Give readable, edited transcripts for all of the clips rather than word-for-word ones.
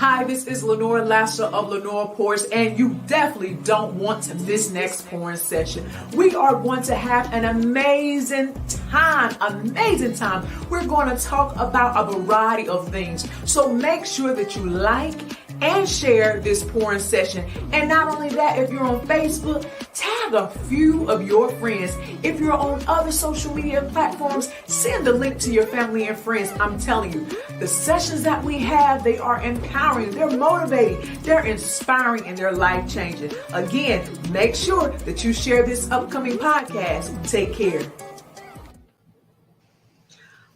Hi, this is Lenore Lasser of Lenore Pours, and you definitely don't want to miss next porn session. We are going to have an amazing time. We're going to talk about a variety of things. So make sure that you like and share this porn session. And not only that, if you're on Facebook, tag a few of your friends. If you're on other social media platforms, send a link to your family and friends. I'm telling you, the sessions that we have, they are empowering, they're motivating, they're inspiring, and they're life-changing. Again, make sure that you share this upcoming podcast. Take care.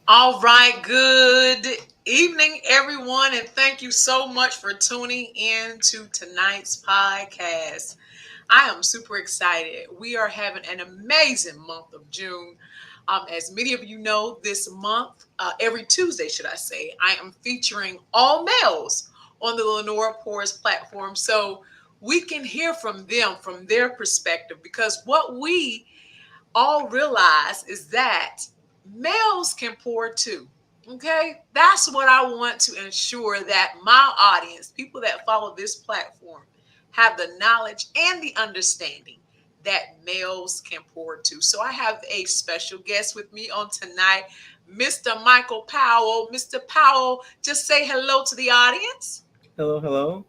All right, good evening, everyone, and thank you so much for tuning in to tonight's podcast. I am super excited. We are having an amazing month of June. As many of you know, this month, every Tuesday, should I say, I am featuring all males on the Lenore Pours platform, so we can hear from them, from their perspective, because what we all realize is that males can pour too. Okay, that's what I want to ensure that my audience, people that follow this platform, have the knowledge and the understanding that males can pour too. So I have a special guest with me on tonight, Mr. Michael Powell. Mr. Powell, just say hello to the audience. Hello.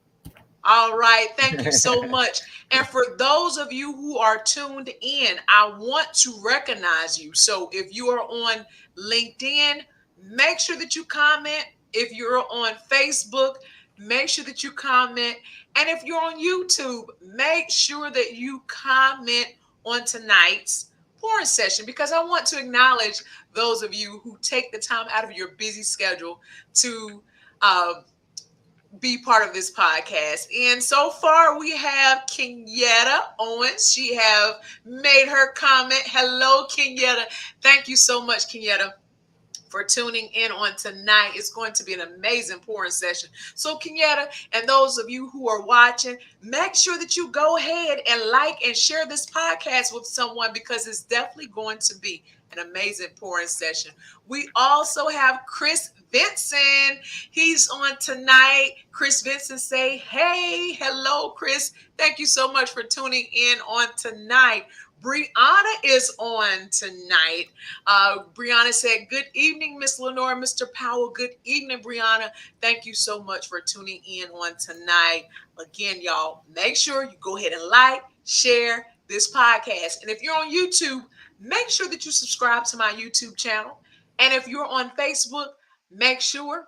All right, thank you so much. And for those of you who are tuned in, I want to recognize you. So if you are on LinkedIn, make sure that you comment. If you're on Facebook, make sure that you comment. And if you're on YouTube, make sure that you comment on tonight's porn session, because I want to acknowledge those of you who take the time out of your busy schedule to be part of this podcast. And so far we have Kenyatta Owens. She have made her comment. Hello, Kenyatta. Thank you so much, Kenyatta, for tuning in on tonight. It's going to be an amazing porn session. So Kenyatta, and those of you who are watching, make sure that you go ahead and like and share this podcast with someone, because it's definitely going to be an amazing porn session. We also have Chris Vincent. He's on tonight. Chris Vincent, say hey. Hello, Chris. Thank you so much for tuning in on tonight. Brianna is on tonight. Brianna said, good evening, Miss Lenore, Mr. Powell. Good evening, Brianna. Thank you so much for tuning in on tonight. Again, y'all, make sure you go ahead and like, share this podcast. And if you're on YouTube, make sure that you subscribe to my YouTube channel. And if you're on Facebook, make sure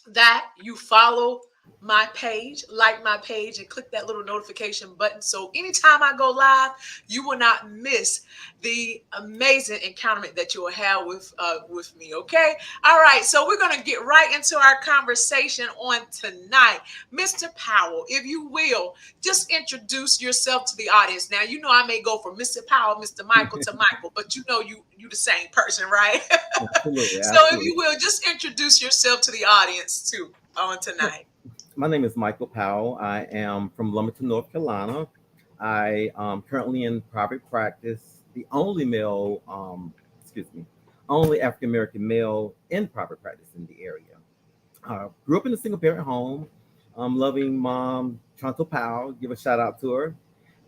that you follow my page, like my page, and click that little notification button. So anytime I go live, you will not miss the amazing encounterment that you will have with me. Okay. All right. So we're going to get right into our conversation on tonight. Mr. Powell, if you will, just introduce yourself to the audience. Now, you know, I may go from Mr. Powell, Mr. Michael to Michael, but you know, you the same person, right? Absolutely. So if you will, just introduce yourself to the audience too on tonight. My name is Michael Powell. I am from Lumberton, North Carolina. I am currently in private practice, the only only African-American male in private practice in the area. Grew up in a single parent home. Loving mom, Chantal Powell, give a shout out to her.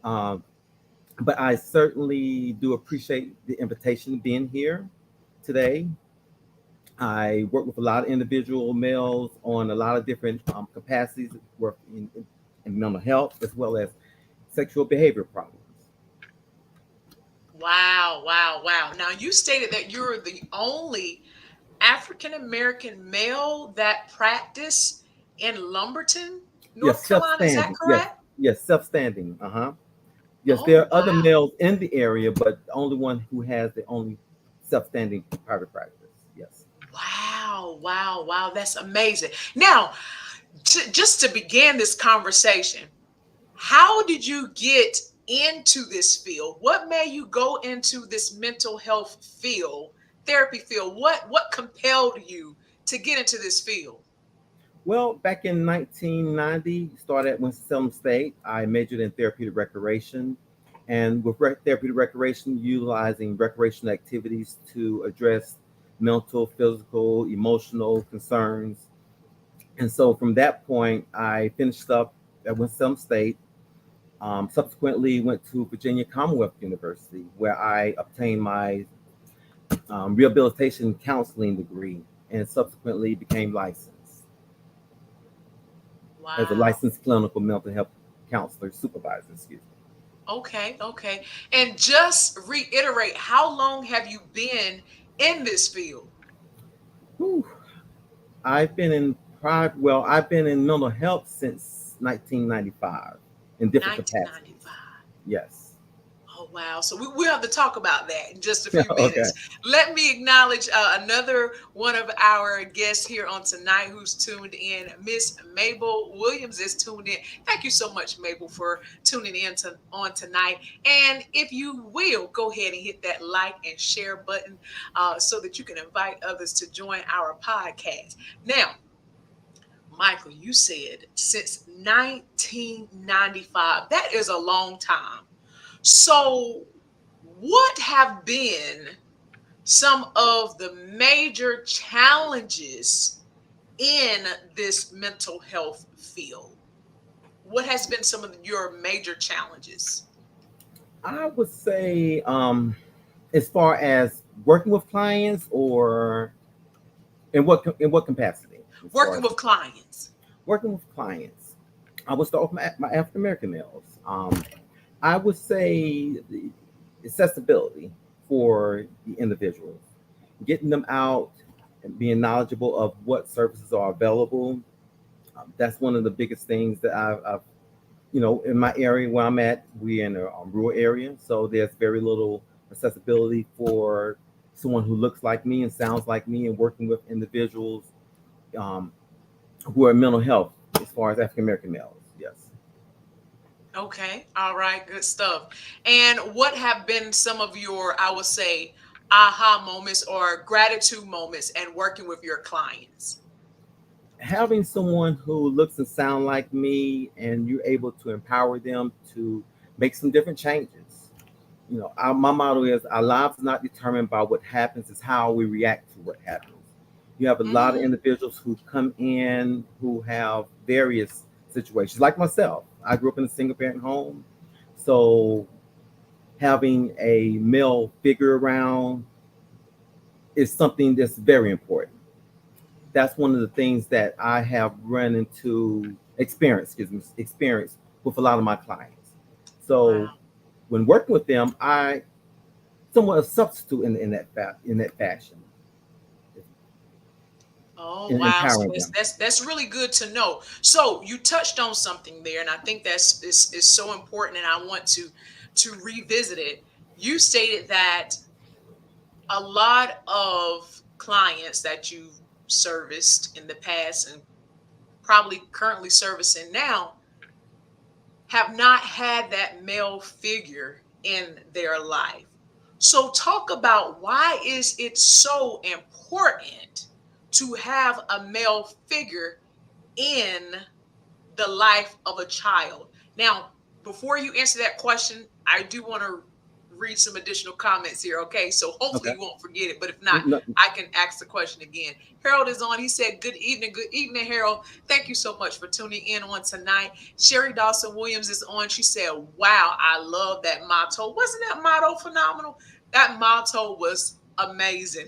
But I certainly do appreciate the invitation being here today. I work with a lot of individual males on a lot of different capacities, work in mental health as well as sexual behavior problems. Wow. Now, you stated that you're the only African-American male that practice in Lumberton, North Yes, Carolina. Is that self-standing. correct? Yes, self-standing. Yes, there Oh, are other wow. males in the area, but the only one who has the only self-standing private practice. Yes. Wow. That's amazing. Now, just to begin this conversation, how did you get into this field? What made you go into this mental health field, therapy field? What compelled you to get into this field? Well, back in 1990, started at Winston-Salem State. I majored in therapeutic recreation, and with therapeutic recreation, utilizing recreational activities to address mental, physical, emotional concerns. And so from that point, I finished up at Winston State. Subsequently, went to Virginia Commonwealth University, where I obtained my rehabilitation counseling degree, and subsequently became licensed as a Wow. licensed clinical mental health counselor supervisor. Excuse me. Okay, okay. And just reiterate, how long have you been in this field? Whew. I've been in I've been in mental health since 1995 in different capacities. 1995. Yes. Oh, wow. So we'll have to talk about that in just a few Okay. minutes. Let me acknowledge another one of our guests here on tonight who's tuned in. Miss Mabel Williams is tuned in. Thank you so much, Mabel, for tuning in on tonight. And if you will, go ahead and hit that like and share button so that you can invite others to join our podcast. Now, Michael, you said since 1995. That is a long time. So, what have been some of the major challenges in this mental health field? What has been some of your major challenges? I would say, as far as working with clients, or in what capacity? As far Working as with clients. working with clients, I would start with my African American males. I would say the accessibility for the individuals, getting them out and being knowledgeable of what services are available. That's one of the biggest things that I've in my area where I'm at, we're in a rural area, so there's very little accessibility for someone who looks like me and sounds like me, and working with individuals um, who are mental health as far as African American males. Yes. Okay. All right. Good stuff. And what have been some of your, I would say, aha moments or gratitude moments and working with your clients? Having someone who looks and sound like me, and you're able to empower them to make some different changes. My motto is our lives are not determined by what happens, it's how we react to what happens. You have a lot of Mm, individuals who come in who have various situations, like myself. I grew up in a single parent home. So having a male figure around is something that's very important. That's one of the things that I have run into experience with a lot of my clients. So wow. when working with them, I somewhat a substitute in that fashion, Oh in wow! So empowering that's them. that's that's really good to know. So you touched on something there, and I think that's is so important, and I want to revisit it. You stated that a lot of clients that you've serviced in the past and probably currently servicing now have not had that male figure in their life. So talk about why is it so important to have a male figure in the life of a child. Now, before you answer that question, I do want to read some additional comments here. Okay, so hopefully Okay. you won't forget it, but if not, No, I can ask the question again. Harold is on. He said, good evening, Harold. Thank you so much for tuning in on tonight. Sherry Dawson Williams is on. She said, wow, I love that motto. Wasn't that motto phenomenal? That motto was amazing,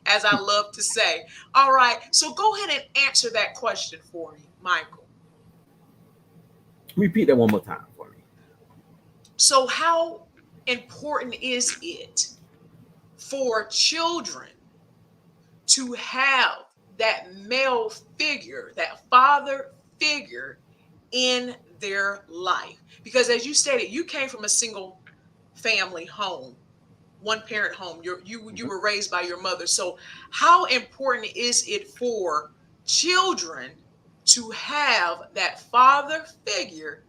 as I love to say. All right, so go ahead and answer that question for me, Michael. repeat that one more time for me. So, how important is it for children to have that male figure, that father figure in their life? Because, as you stated, you came from a single family home, one parent home. You Mhm. were raised by your mother. So, how important is it for children to have that father figure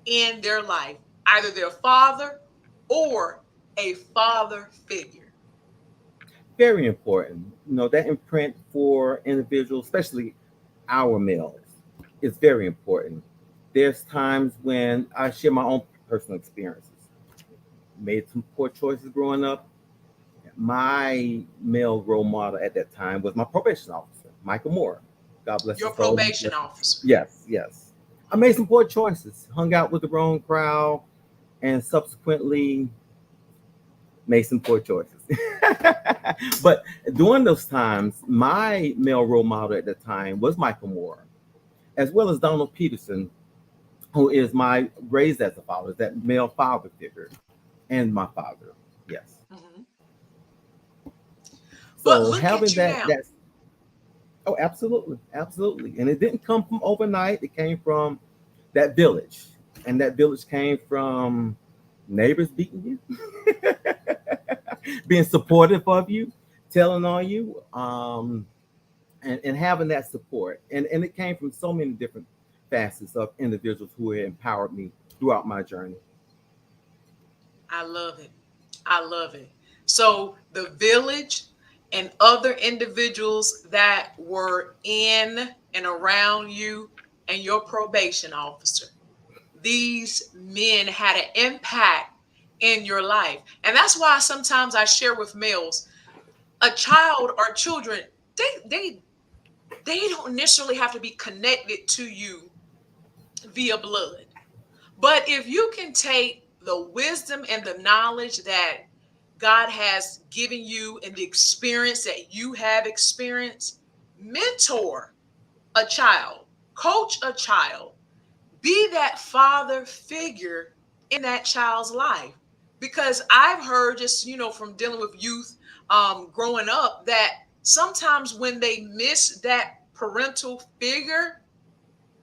in their life, either their father or a father figure? Very important. That imprint for individuals, especially our males, is very important. There's times when I share my own personal experiences. Made some poor choices growing up. My male role model at that time was my probation officer, Michael Moore. God bless Your his soul. probation officer. Yes, yes. I made some poor choices, hung out with the wrong crowd, and subsequently made some poor choices. But during those times, my male role model at the time was Michael Moore, as well as Donald Peterson, who is my raised as a father, that male father figure, and my father. Yes. Mhm. But So look having at you that, now. that's oh, absolutely, absolutely, and it didn't come from overnight. It came from that village, and that village came from neighbors beating you, being supportive of you, telling on you, and having that support. And it came from so many different facets of individuals who had empowered me throughout my journey. I love it. I love it. So the village and other individuals that were in and around you and your probation officer, these men had an impact in your life. And that's why sometimes I share with males, a child or children, they they don't necessarily have to be connected to you via blood. But if you can take the wisdom and the knowledge that God has given you and the experience that you have experienced, mentor a child, coach a child, be that father figure in that child's life. Because I've heard just, from dealing with youth growing up, that sometimes when they miss that parental figure,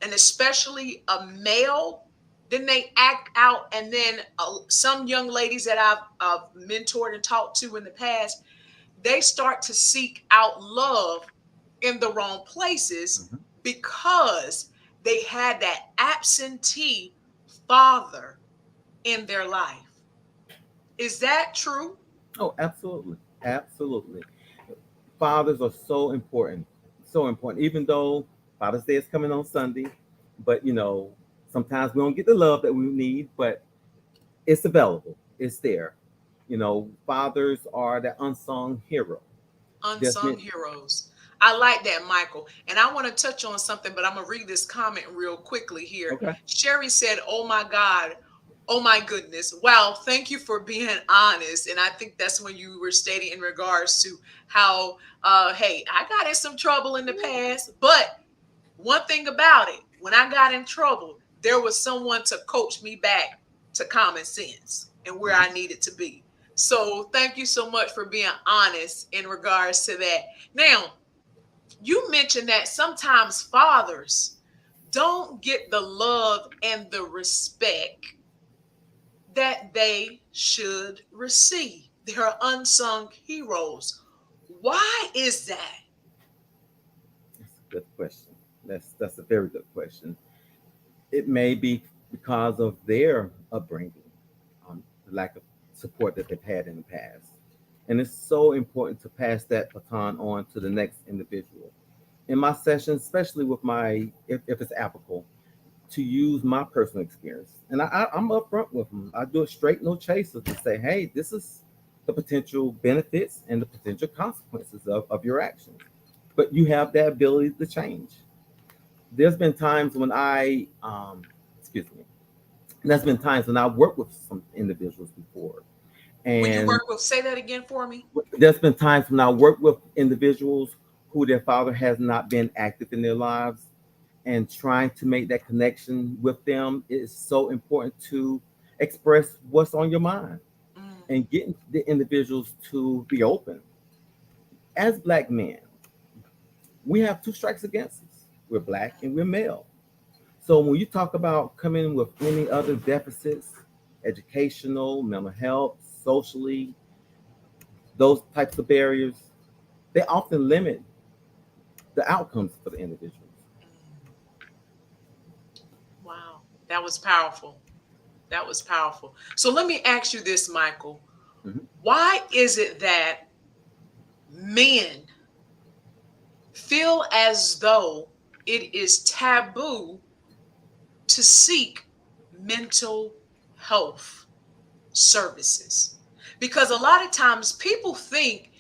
and especially a male, then they act out. And then some young ladies that I've mentored and talked to in the past, they start to seek out love in the wrong places Mhm. because they had that absentee father in their life. Is that true? Oh, absolutely, absolutely. Fathers are so important, so important. Even though Father's Day is coming on Sunday, but sometimes we don't get the love that we need, but it's available. It's there. Fathers are the unsung hero. That's Unsung meant. heroes. I like that, Michael. And I want to touch on something, but I'm going to read this comment real quickly here. Okay. Sherry said, "Oh my God. Oh my goodness. Wow. Thank you for being honest." And I think that's when you were stating in regards to how, hey, I got in some trouble in the past, but one thing about it, when I got in trouble, there was someone to coach me back to common sense and where Mhm. I needed to be. So thank you so much for being honest in regards to that. Now, you mentioned that sometimes fathers don't get the love and the respect that they should receive. They are unsung heroes. Why is that? That's a good question. That's a very good question. It may be because of their upbringing, the lack of support that they've had in the past. And it's so important to pass that baton on to the next individual. In my sessions, especially with if it's applicable, to use my personal experience. And I'm upfront with them. I do it straight, no chaser, to say, hey, this is the potential benefits and the potential consequences of your actions. But you have that ability to change. There's been times when excuse me, there's been times when I worked with some individuals before. When you And work with, say that again for me. there's been times when I work with individuals who their father has not been active in their lives, and trying to make that connection with them is so important to express what's on your mind Mm, and getting the individuals to be open. As black men, we have two strikes against us. We're black and we're male. So when you talk about coming with any other deficits, educational, mental health, socially, those types of barriers, they often limit the outcomes for the individuals. mm. Wow, that was powerful. That was powerful. So let me ask you this, Michael. Mhm. Why is it that men feel as though it is taboo to seek mental health services? Because a lot of times people think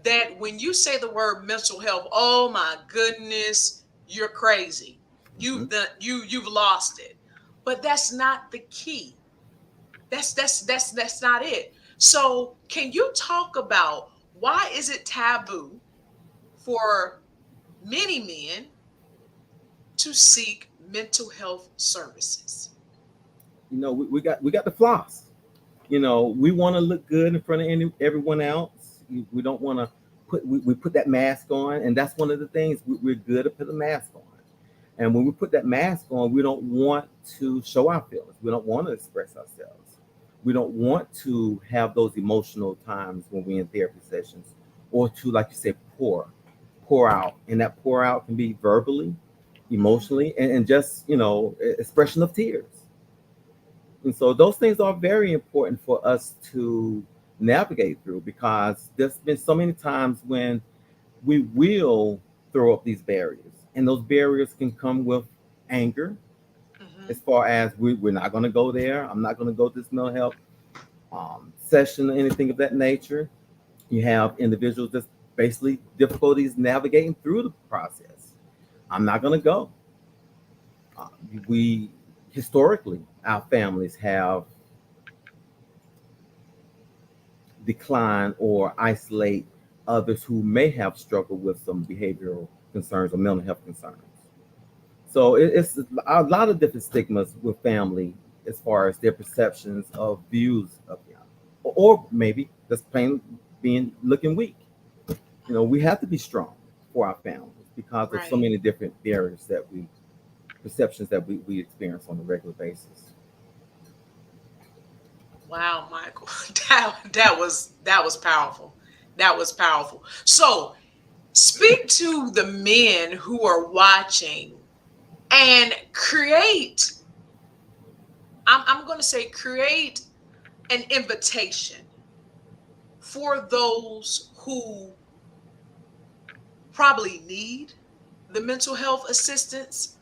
that when you say the word mental health, oh my goodness, you're crazy. Hmm. You've lost it. But that's not the key. That's not it. So, can you talk about why is it taboo for many men to seek mental health services? We got the floss. We want to look good in front of everyone else. We don't want to we put that mask on, and that's one of the things we're good at putting a mask on. And when we put that mask on, we don't want to show our feelings. We don't want to express ourselves. We don't want to have those emotional times when we're in therapy sessions, or to, like you said, pour out. And that pour out can be verbally, Mhm. emotionally, and just expression of tears. And so those things are very important for us to navigate through, because there's been so many times when we will throw up these barriers. And those barriers can come with anger, as Mhm. far as we're not going to go there. I'm not going to go to this mental health session or anything of that nature. You have individuals that's basically difficulties navigating through the process. I'm not going to go. Uh, we Historically, our families have decline or isolate others who may have struggled with some behavioral concerns or mental health concerns. So it's a lot of different stigmas with family, as far as their perceptions of views of them, or maybe just plain being looking weak. We have to be strong for our families because of so Right. many different barriers perceptions that we experience on a regular basis. Wow, Michael. That was powerful. That was powerful. So, speak to the men who are watching and create, I'm going to say, create an invitation for those who probably need the mental health assistance,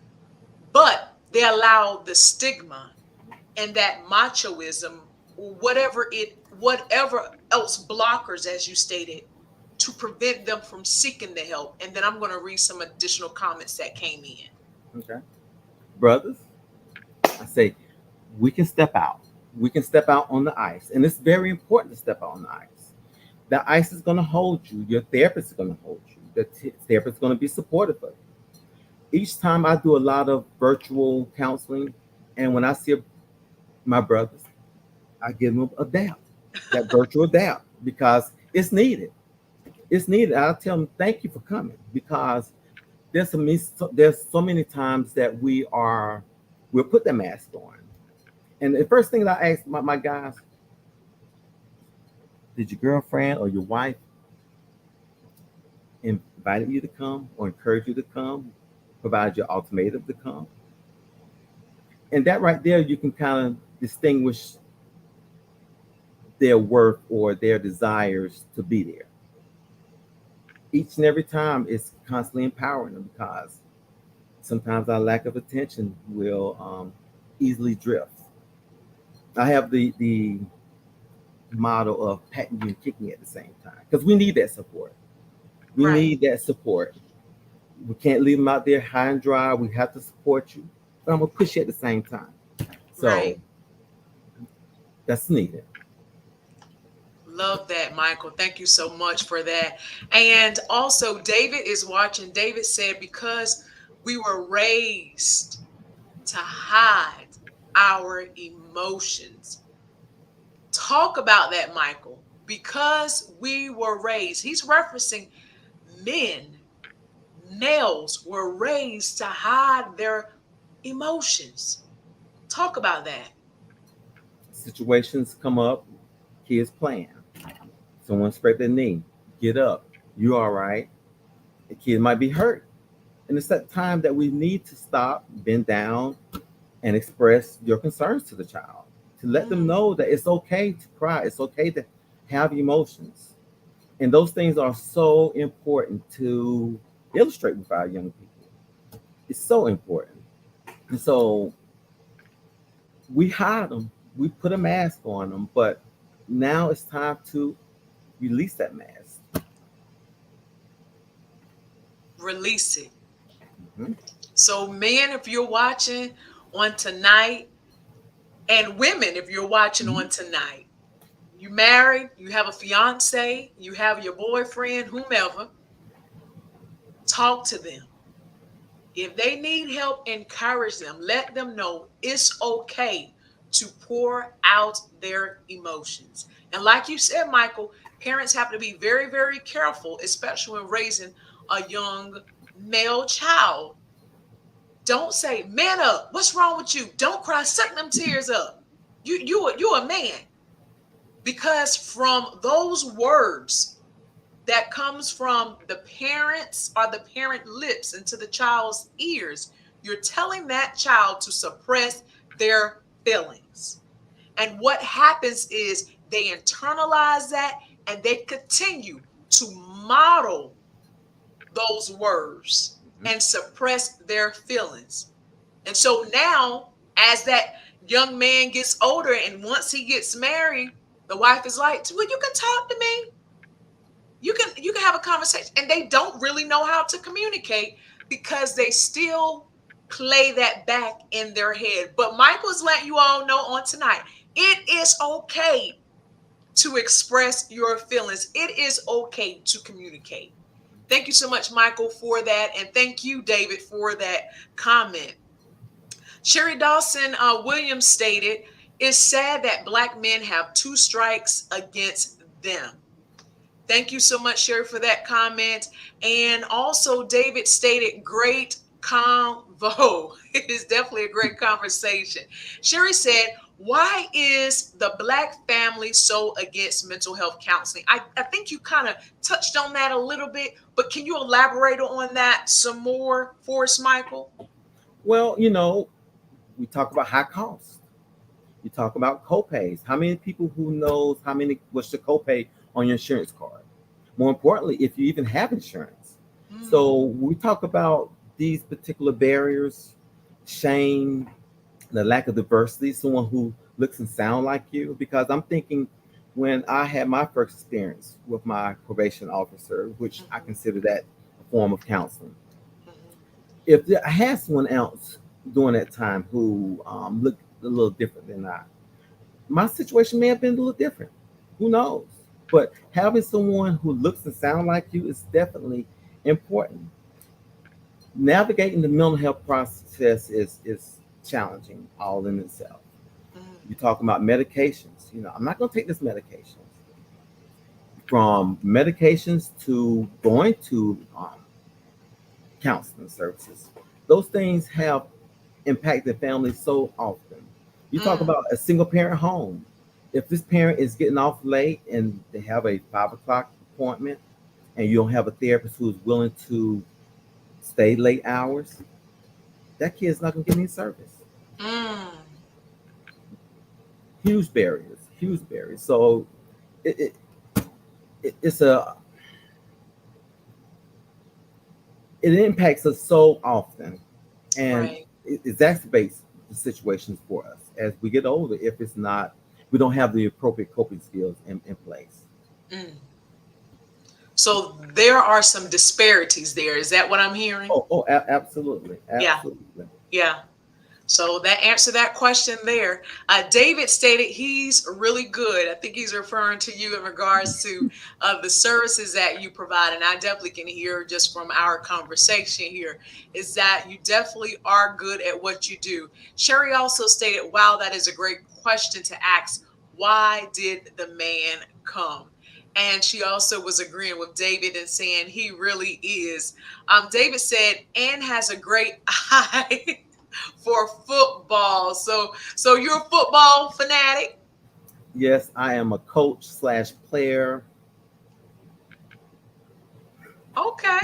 but they allow the stigma and that machoism, whatever else blockers, as you stated, to prevent them from seeking the help. And then I'm going to read some additional comments that came in. Okay, brothers, I say we can step out. We can step out on the ice, and it's very important to step out on the ice. The ice is going to hold you. Your therapist is going to hold you. The therapist is going to be supportive of you. Each time I do a lot of virtual counseling, and when I see my brothers, I give them a dap, that virtual dap, because it's needed. It's needed. I'll tell them thank you for coming, because there's so many times that we'll put the mask on, and the first thing that I ask my guys, did your girlfriend or your wife invited you to come or encourage you to come, provide your ultimatum to come? And that right there, you can kind of distinguish their worth or their desires to be there. Each and every time, it's constantly empowering them, because sometimes our lack of attention will easily drift. I have the model of patting you and kicking you at the same time, because we need that support. We Right, need that support. We can't leave them out there high and dry. We have to support you, but I'm gonna push you at the same time. right. So that's needed. Love that, Michael. Thank you so much for that. And also, David is watching. David said, because we were raised to hide our emotions. Talk about that, Michael. Because we were raised, he's referencing men, males were raised to hide their emotions. Talk about that. Situations come up, kids playing. Someone scraped their knee. Get up. You all right? The kid might be hurt. And it's that time that we need to stop, bend down, and express your concerns to the child. To let them Mm, know that it's okay to cry. It's okay to have emotions. And those things are so important to illustrate with our young people. It's so important. And so we hide them, we put a mask on them, but now it's time to release that mask. release it. Mhm. So, men, if you're watching on tonight, and women, if you're watching Mhm. on tonight, you married, you have a fiance, you have your boyfriend, whomever, talk to them. If they need help, encourage them. Let them know it's okay to pour out their emotions. And like you said, Michael, parents have to be very, very careful, especially when raising a young male child. Don't say, "Man up, what's wrong with you? Don't cry, suck them tears up. You a man." Because from those words that comes from the parents or the parent lips into the child's ears, you're telling that child to suppress their feelings. And what happens is they internalize that and they continue to model those words Mhm. and suppress their feelings. And so now, as that young man gets older and once he gets married, the wife is like, "Well, you can talk to me. You can have a conversation," and they don't really know how to communicate because they still play that back in their head. But Michael's letting you all know on tonight, it is okay to express your feelings. It is okay to communicate. Thank you so much, Michael, for that, and thank you, David, for that comment. Sherry Dawson Williams stated, "It's sad that Black men have two strikes against them." Thank you so much, Sherry, for that comment. And also, David stated, "Great convo." It is definitely a great conversation. Sherry said, "Why is the Black family so against mental health counseling?" I think you kind of touched on that a little bit, but can you elaborate on that some more for us, Michael? Well, we talk about high costs. You talk about copays. How many people who knows how many what's the copay on your insurance card? More importantly, if you even have insurance. So Mm, we talk about these particular barriers, shame, the lack of diversity, someone who looks and sound like you. Because I'm thinking when I had my first experience with my probation officer, which I mhm, consider that a form of counseling, mhm, if I had someone else during that time who looked a little different than I, my situation may have been a little different. Who knows? But having someone who looks and sounds like you is definitely important. Navigating the mental health process is challenging all in itself. mm, You're talking about medications. I'm not going to take this medication. From medications to going to counseling services, those things have impacted families so often. You talk mm. about a single parent home. If this parent is getting off late and they have a 5 o'clock appointment, and you don't have a therapist who's willing to stay late hours, that kid's not going to get any service. Mm, Huge barriers, huge barriers. So it, it, it's it impacts us so often, and right. it exacerbates the situations for us as we get older. If it's not, we don't have the appropriate coping skills in place. Mm. So there are some disparities there. Is that what I'm hearing? Absolutely, Yeah, absolutely. yeah. So that answered that question there. David stated he's really good. I think he's referring to you in regards to the services that you provide. And I definitely can hear just from our conversation here is that you definitely are good at what you do. Sherry also stated, "Wow, that is a great question to ask. Why did the man come?" And she also was agreeing with David and saying he really is. David said, "Anne has a great eye for football." So you're a football fanatic? Yes, I am a coach slash player Okay.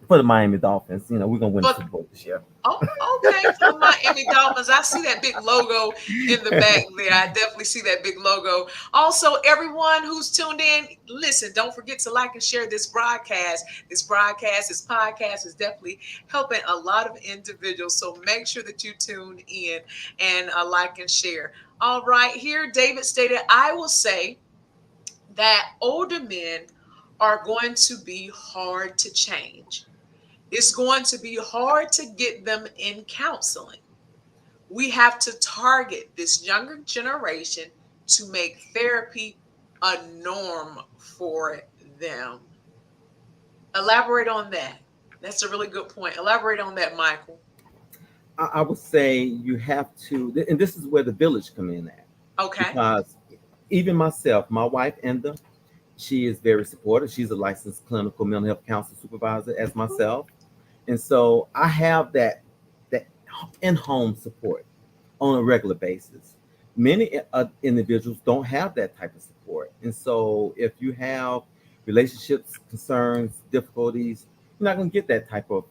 for the Miami Dolphins. We're gonna win the But Super Bowl this year. okay, for the Miami Dolphins. I see that big logo in the back there. I definitely see that big logo. Also, everyone who's tuned in, listen, don't forget to like and share this broadcast. This podcast is definitely helping a lot of individuals. So make sure that you tune in and like and share. All right, here David stated, "I will say that older men are going to be hard to change. It's going to be hard to get them in counseling. We have to target this younger generation to make therapy a norm for them. Elaborate on that. That's a really good point. Elaborate on that, Michael. I would say you have to, and this is where the village come in at, Okay. because even myself, my wife Enda, she is very supportive. She's a licensed clinical mental health counselor supervisor as myself, and so I have that in-home support on a regular basis. Many individuals don't have that type of support, and so if you have relationships concerns, difficulties, you're not going to get that type of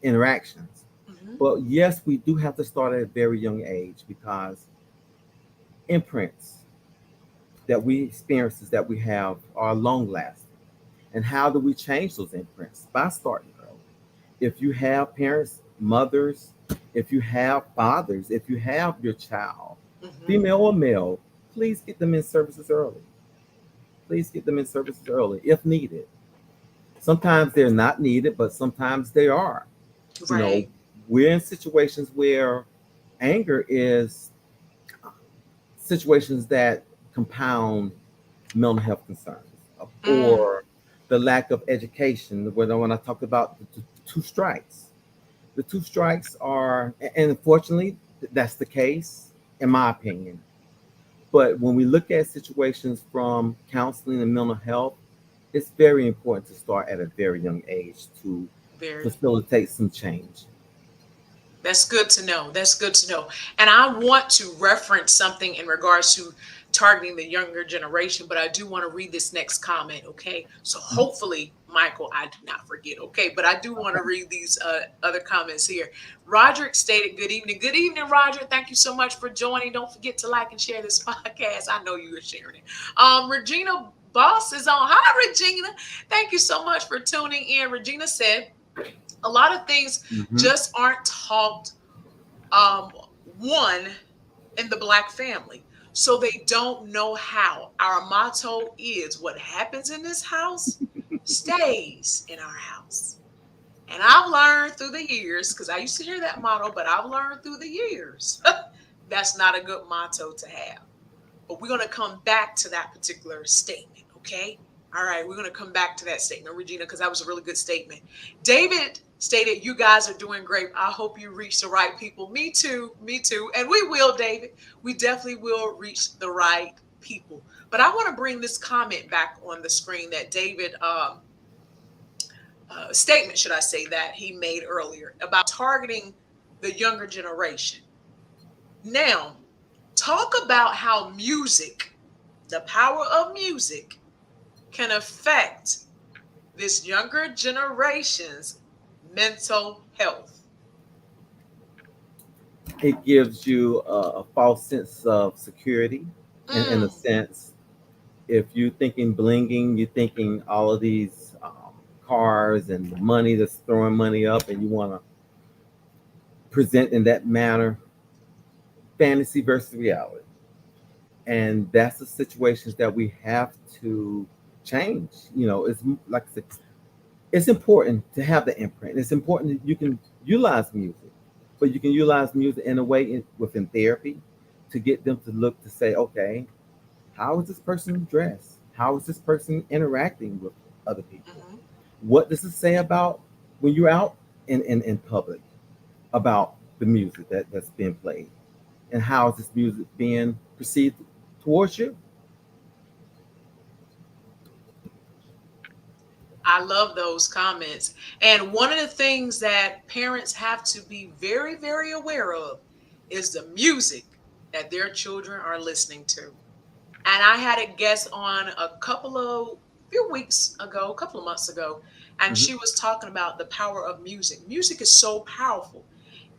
interactions. Hmm. But yes, we do have to start at a very young age, because imprints that we experiences that we have are long lasting. And how do we change those imprints? By starting early. If you have parents, mothers, if you have fathers, if you have your child, Hmm. female or male, please get them in services early. Please get them in services early if needed. Sometimes they're not needed, but sometimes they are. You know, Right. we're in situations where anger is situations that compound mental health concerns, Mm. or the lack of education. When I talked about the two strikes are, and unfortunately, that's the case, in my opinion. But when we look at situations from counseling and mental health, it's very important to start at a very young age to Very. facilitate some change. That's good to know. That's good to know. And I want to reference something in regards to targeting the younger generation, but I do want to read this next comment, okay? So Mhm. hopefully, Michael, I do not forget, okay? But I do want to Okay. read these other comments here. Roderick stated, "Good evening. Good evening, Roger. Thank you so much for joining. Don't forget to like and share this podcast. I know you are sharing it." Regina Boss is on. Hi, Regina. Thank you so much for tuning in. Regina said, a lot of things Mhm. just aren't taught, um, one, in the Black family. So they don't know how. Our motto is, what happens in this house stays in our house. And I've learned through the years, because I used to hear that motto, but I've learned through the years that's not a good motto to have. But we're going to come back to that particular statement, okay? All right, we're going to come back to that statement, Regina, because that was a really good statement. David stated, "You guys are doing great. I hope you reach the right people." Me too, me too. And we will, David. We definitely will reach the right people. But I want to bring this comment back on the screen that David, statement, should I say, that he made earlier about targeting the younger generation. Now, talk about how music, the power of music, can affect this younger generation's mental health. It gives you a false sense of security, in a Mm, sense. If you're thinking blinging, you're thinking all of these cars and the money that's throwing money up, and you want to present in that manner. Fantasy versus reality, and that's the situations that we have to change. You know, it's like I said, it's important to have the imprint. It's important that you can utilize music, but you can utilize music in a way within therapy to get them to look to say, okay, how is this person dressed? How is this person interacting with other people? mhm. What does it say about when you're out in public about the music that's being played? And how is this music being perceived towards you? I love those comments. And one of the things that parents have to be very, very aware of is the music that their children are listening to. And I had a guest on a couple of few weeks ago, a couple of months ago, and Mhm. she was talking about the power of music. Music is so powerful.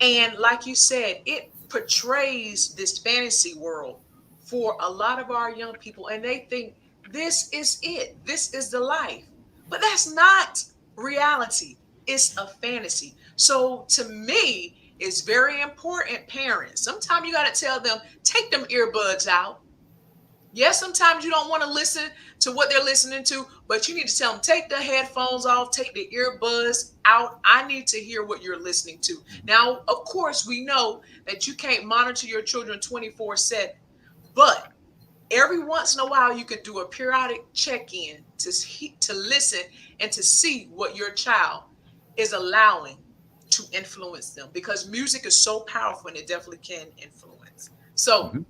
And like you said, it portrays this fantasy world for a lot of our young people, and they think this is it, this is the life. But that's not reality, it's a fantasy. So to me, it's very important, parents. Sometimes you got to tell them, take them earbuds out. Yes, sometimes you don't want to listen to what they're listening to, but you need to tell them, take the headphones off, take the earbuds out. I need to hear what you're listening to. Now, of course, we know that you can't monitor your children 24/7, but every once in a while you can do a periodic check-in to listen and to see what your child is allowing to influence them, because music is so powerful and it definitely can influence. So Mhm.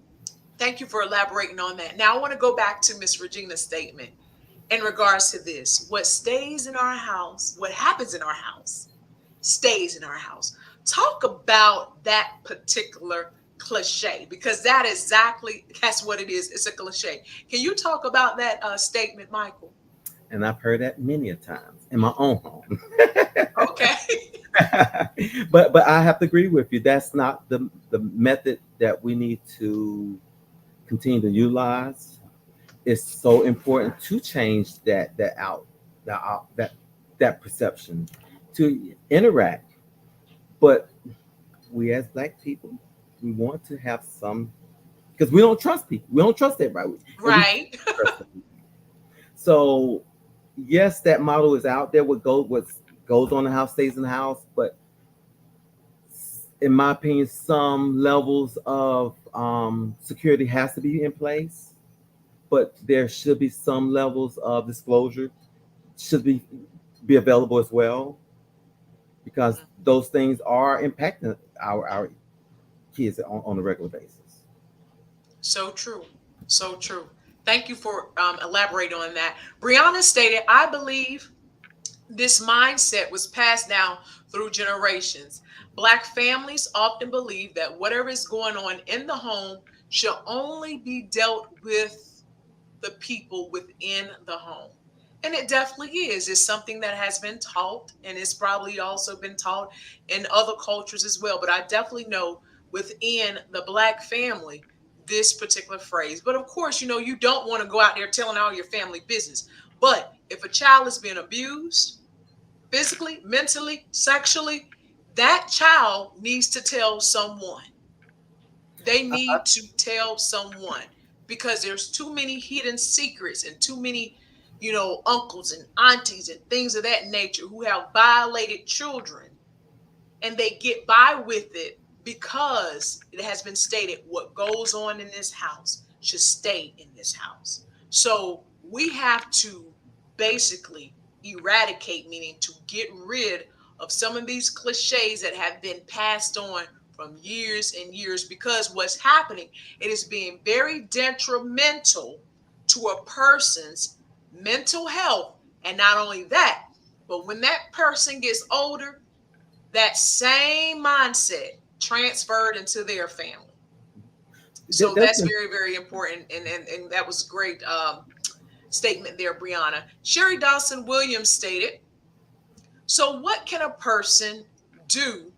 thank you for elaborating on that. Now I want to go back to Miss Regina's statement in regards to this. What stays in our house, what happens in our house, stays in our house. Talk about that particular cliche, because that's what it is. It's a cliche. Can you talk about that statement, Michael? And I've heard that many a times in my own home. Okay. But I have to agree with you. That's not the method that we need to continue to utilize. It's so important to change that perception, to interact. But we as Black people, we want to have some, because we don't trust people. We don't trust everybody, and we Right. trust people. So yes, that model is out there. What goes on in the house stays in the house. But in my opinion, some levels of security has to be in place. But there should be some levels of disclosure should be available as well, because Mhm. those things are impacting our kids on a regular basis. So true. So true. Thank you for elaborating on that. Brianna stated, I believe this mindset was passed down through generations. Black families often believe that whatever is going on in the home should only be dealt with the people within the home. And it definitely is. It's something that has been taught, and it's probably also been taught in other cultures as well. But I definitely know within the Black family, this particular phrase. But of course, you don't want to go out there telling all your family business. But if a child is being abused, physically, mentally, sexually, that child needs to tell someone. They need to tell someone, because there's too many hidden secrets and too many, uncles and aunties and things of that nature who have violated children, and they get by with it because it has been stated what goes on in this house should stay in this house. So we have to basically eradicate, meaning to get rid of some of these cliches that have been passed on from years and years, because what's happening, it is being very detrimental to a person's mental health. And not only that, but when that person gets older, that same mindset transferred into their family. So There's that's been very, very important. And that was a great statement there, Brianna. Sherry Dawson Williams stated, so what can a person do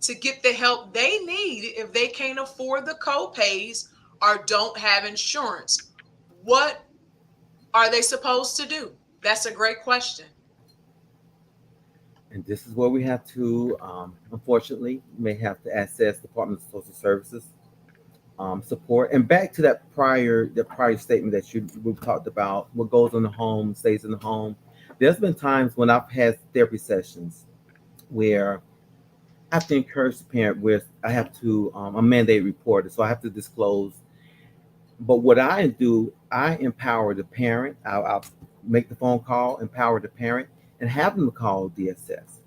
to get the help they need if they can't afford the co-pays or don't have insurance? What are they supposed to do? That's a great question. and this is where we have to, unfortunately, may have to access Department of Social Services support. And back to that prior statement that we talked about, what goes in the home stays in the home. There's been times when I've had therapy sessions where I have to encourage the parent with I have to I'm mandated reporter, so I have to disclose. But what I do, I empower the parent. I'll make the phone call, empower the parent, and have them call DSS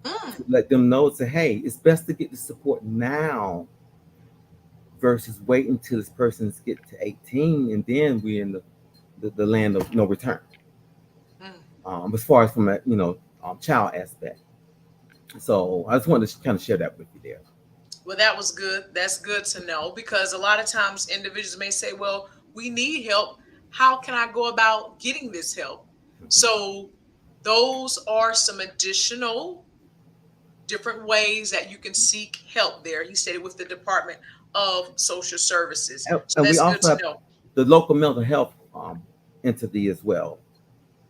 Mm, to let them know, say, hey, it's best to get the support now versus waiting until this person's get to 18, and then we're in the land of no return. mm. As far as from a child aspect. So I just wanted to kind of share that with you there. Well, that was good. That's good to know, because a lot of times individuals may say, well, we need help. How can I go about getting this help? Mhm. So, those are some additional different ways that you can seek help there. He said it with the Department of Social Services. So, And we that's good also to have know. the local mental health entity as well.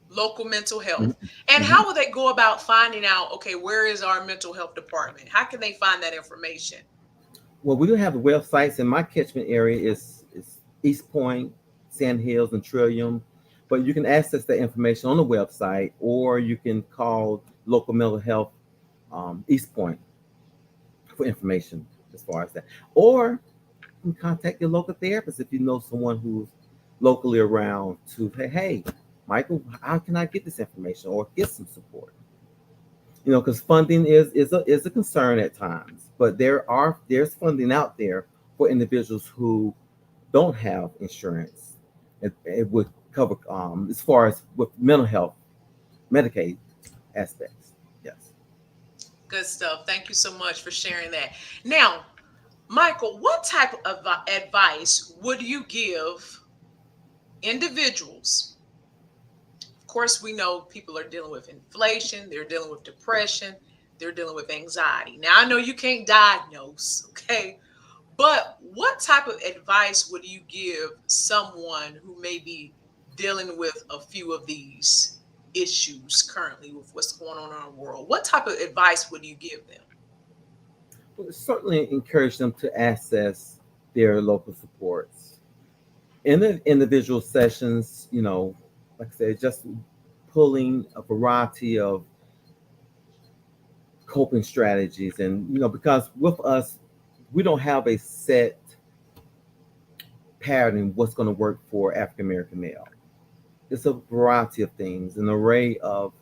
Local mental health. Mhm. And Mhm. how will they go about finding out, okay, where is our mental health department? How can they find that information? Well, we do have the websites. In my catchment area is East Point, Sand Hills, and Trillium. But you can access that information on the website, or you can call local mental health East Point for information as far as that. Or you can contact your local therapist if you know someone who's locally around to say, hey, Michael, how can I get this information or get some support? Because funding is a concern at times, but there's funding out there for individuals who don't have insurance. It would cover as far as with mental health, Medicaid aspects. Yes. Good stuff. Thank you so much for sharing that. Now, Michael, what type of advice would you give individuals? Of course, we know people are dealing with inflation, they're dealing with depression, they're dealing with anxiety. Now, I know you can't diagnose, okay? But what type of advice would you give someone who may be dealing with a few of these issues currently with what's going on in our world? What type of advice would you give them? Well, certainly encourage them to access their local supports in the individual sessions. Like I said, just pulling a variety of coping strategies, and because with us, we don't have a set pattern what's going to work for African American male. It's a variety of things, an array of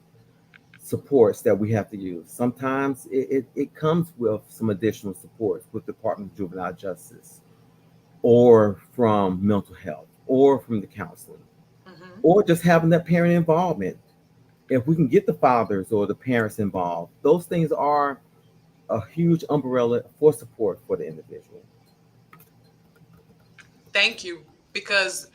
supports that we have to use. Sometimes it comes with some additional supports with the Department of Juvenile Justice, or from mental health, or from the counseling, Hmm. or just having that parent involvement. If we can get the fathers or the parents involved, those things are a huge umbrella for support for the individual. Thank you. Because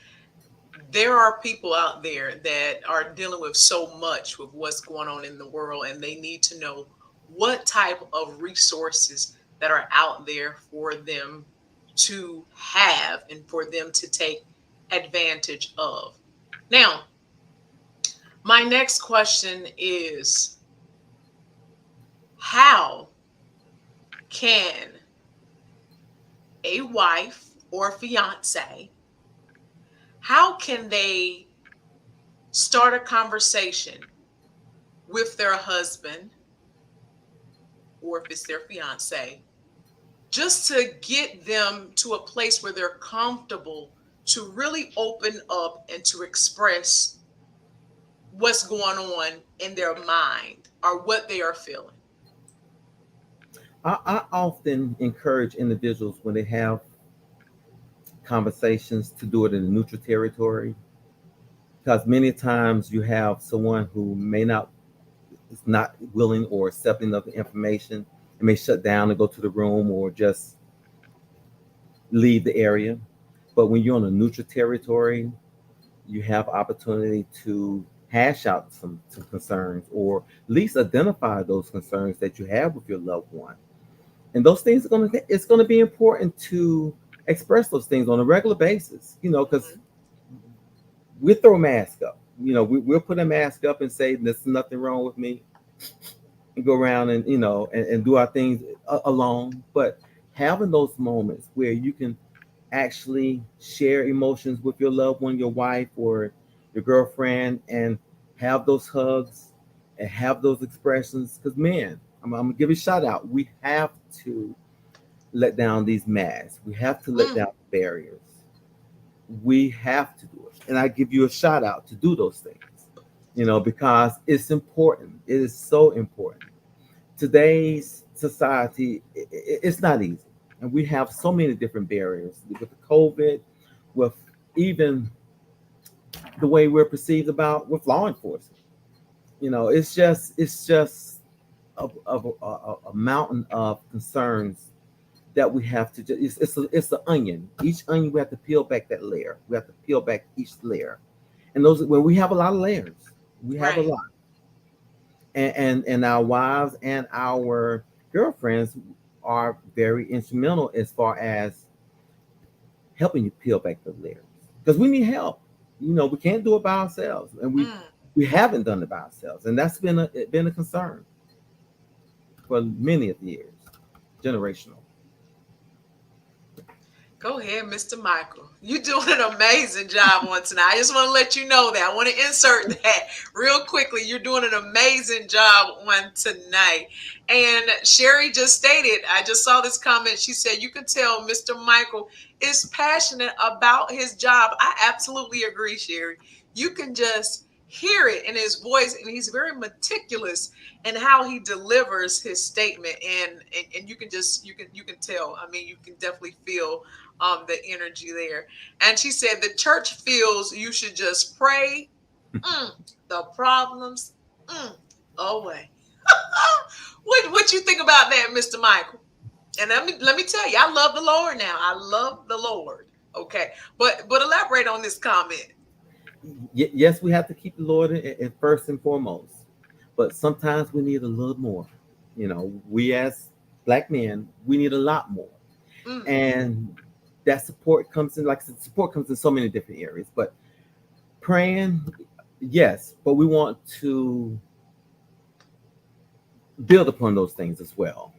there are people out there that are dealing with so much with what's going on in the world, and they need to know what type of resources that are out there for them to have and for them to take advantage of. Now, my next question is, how can a wife or fiance, how can they start a conversation with their husband, or if it's their fiance, just to get them to a place where they're comfortable to really open up and to express what's going on in their mind or what they are feeling? I often encourage individuals when they have conversations to do it in a neutral territory, because many times you have someone who may not is not willing or accepting of the information and may shut down and go to the room or just leave the area. But when you're on a neutral territory, you have opportunity to hash out some concerns, or at least identify those concerns that you have with your loved one. And those things are going to it's going to be important to express those things on a regular basis, because Mhm. we throw a mask up. We'll put a mask up and say there's nothing wrong with me, and go around and and do our things alone. But having those moments where you can actually share emotions with your loved one, your wife or your girlfriend, and have those hugs and have those expressions. Because man, I'm gonna give you a shout out. We have to let down these masks. We have to let Mm. down barriers. We have to do it. And I give you a shout out to do those things, because it's important. It is so important. Today's society, it's not easy. And we have so many different barriers with the COVID, with even the way we're perceived about with law enforcement. It's just a mountain of concerns that we have to just it's an onion. Each onion we have to peel back that layer. We have to peel back each layer. And those when we have a lot of layers, we have a Right. lot. And our wives and our girlfriends are very instrumental as far as helping you peel back the layers, because we need help. We can't do it by ourselves, and we Mm. we haven't done it by ourselves, and that's been a concern for many of the years, generational. Go ahead, Mr. Michael. You're doing an amazing job on tonight. I just want to let you know that. I want to insert that real quickly. You're doing an amazing job on tonight. And Sherry just stated, I just saw this comment. She said, you can tell Mr. Michael is passionate about his job. I absolutely agree, Sherry. You can just hear it in his voice, and he's very meticulous in how he delivers his statement. And you can just you can tell. I mean, you can definitely feel the energy there. And she said the church feels you should just pray mm, the problems mm, away. What you think about that, Mr. Michael? And let me tell you, I love the Lord now. I love the Lord. Okay, but elaborate on this comment. Yes, we have to keep the Lord in first and foremost, but sometimes we need a little more. We as black men, we need a lot more, Mm, and that support comes in. Like I said, support comes in so many different areas, but praying, yes, but we want to build upon those things as well.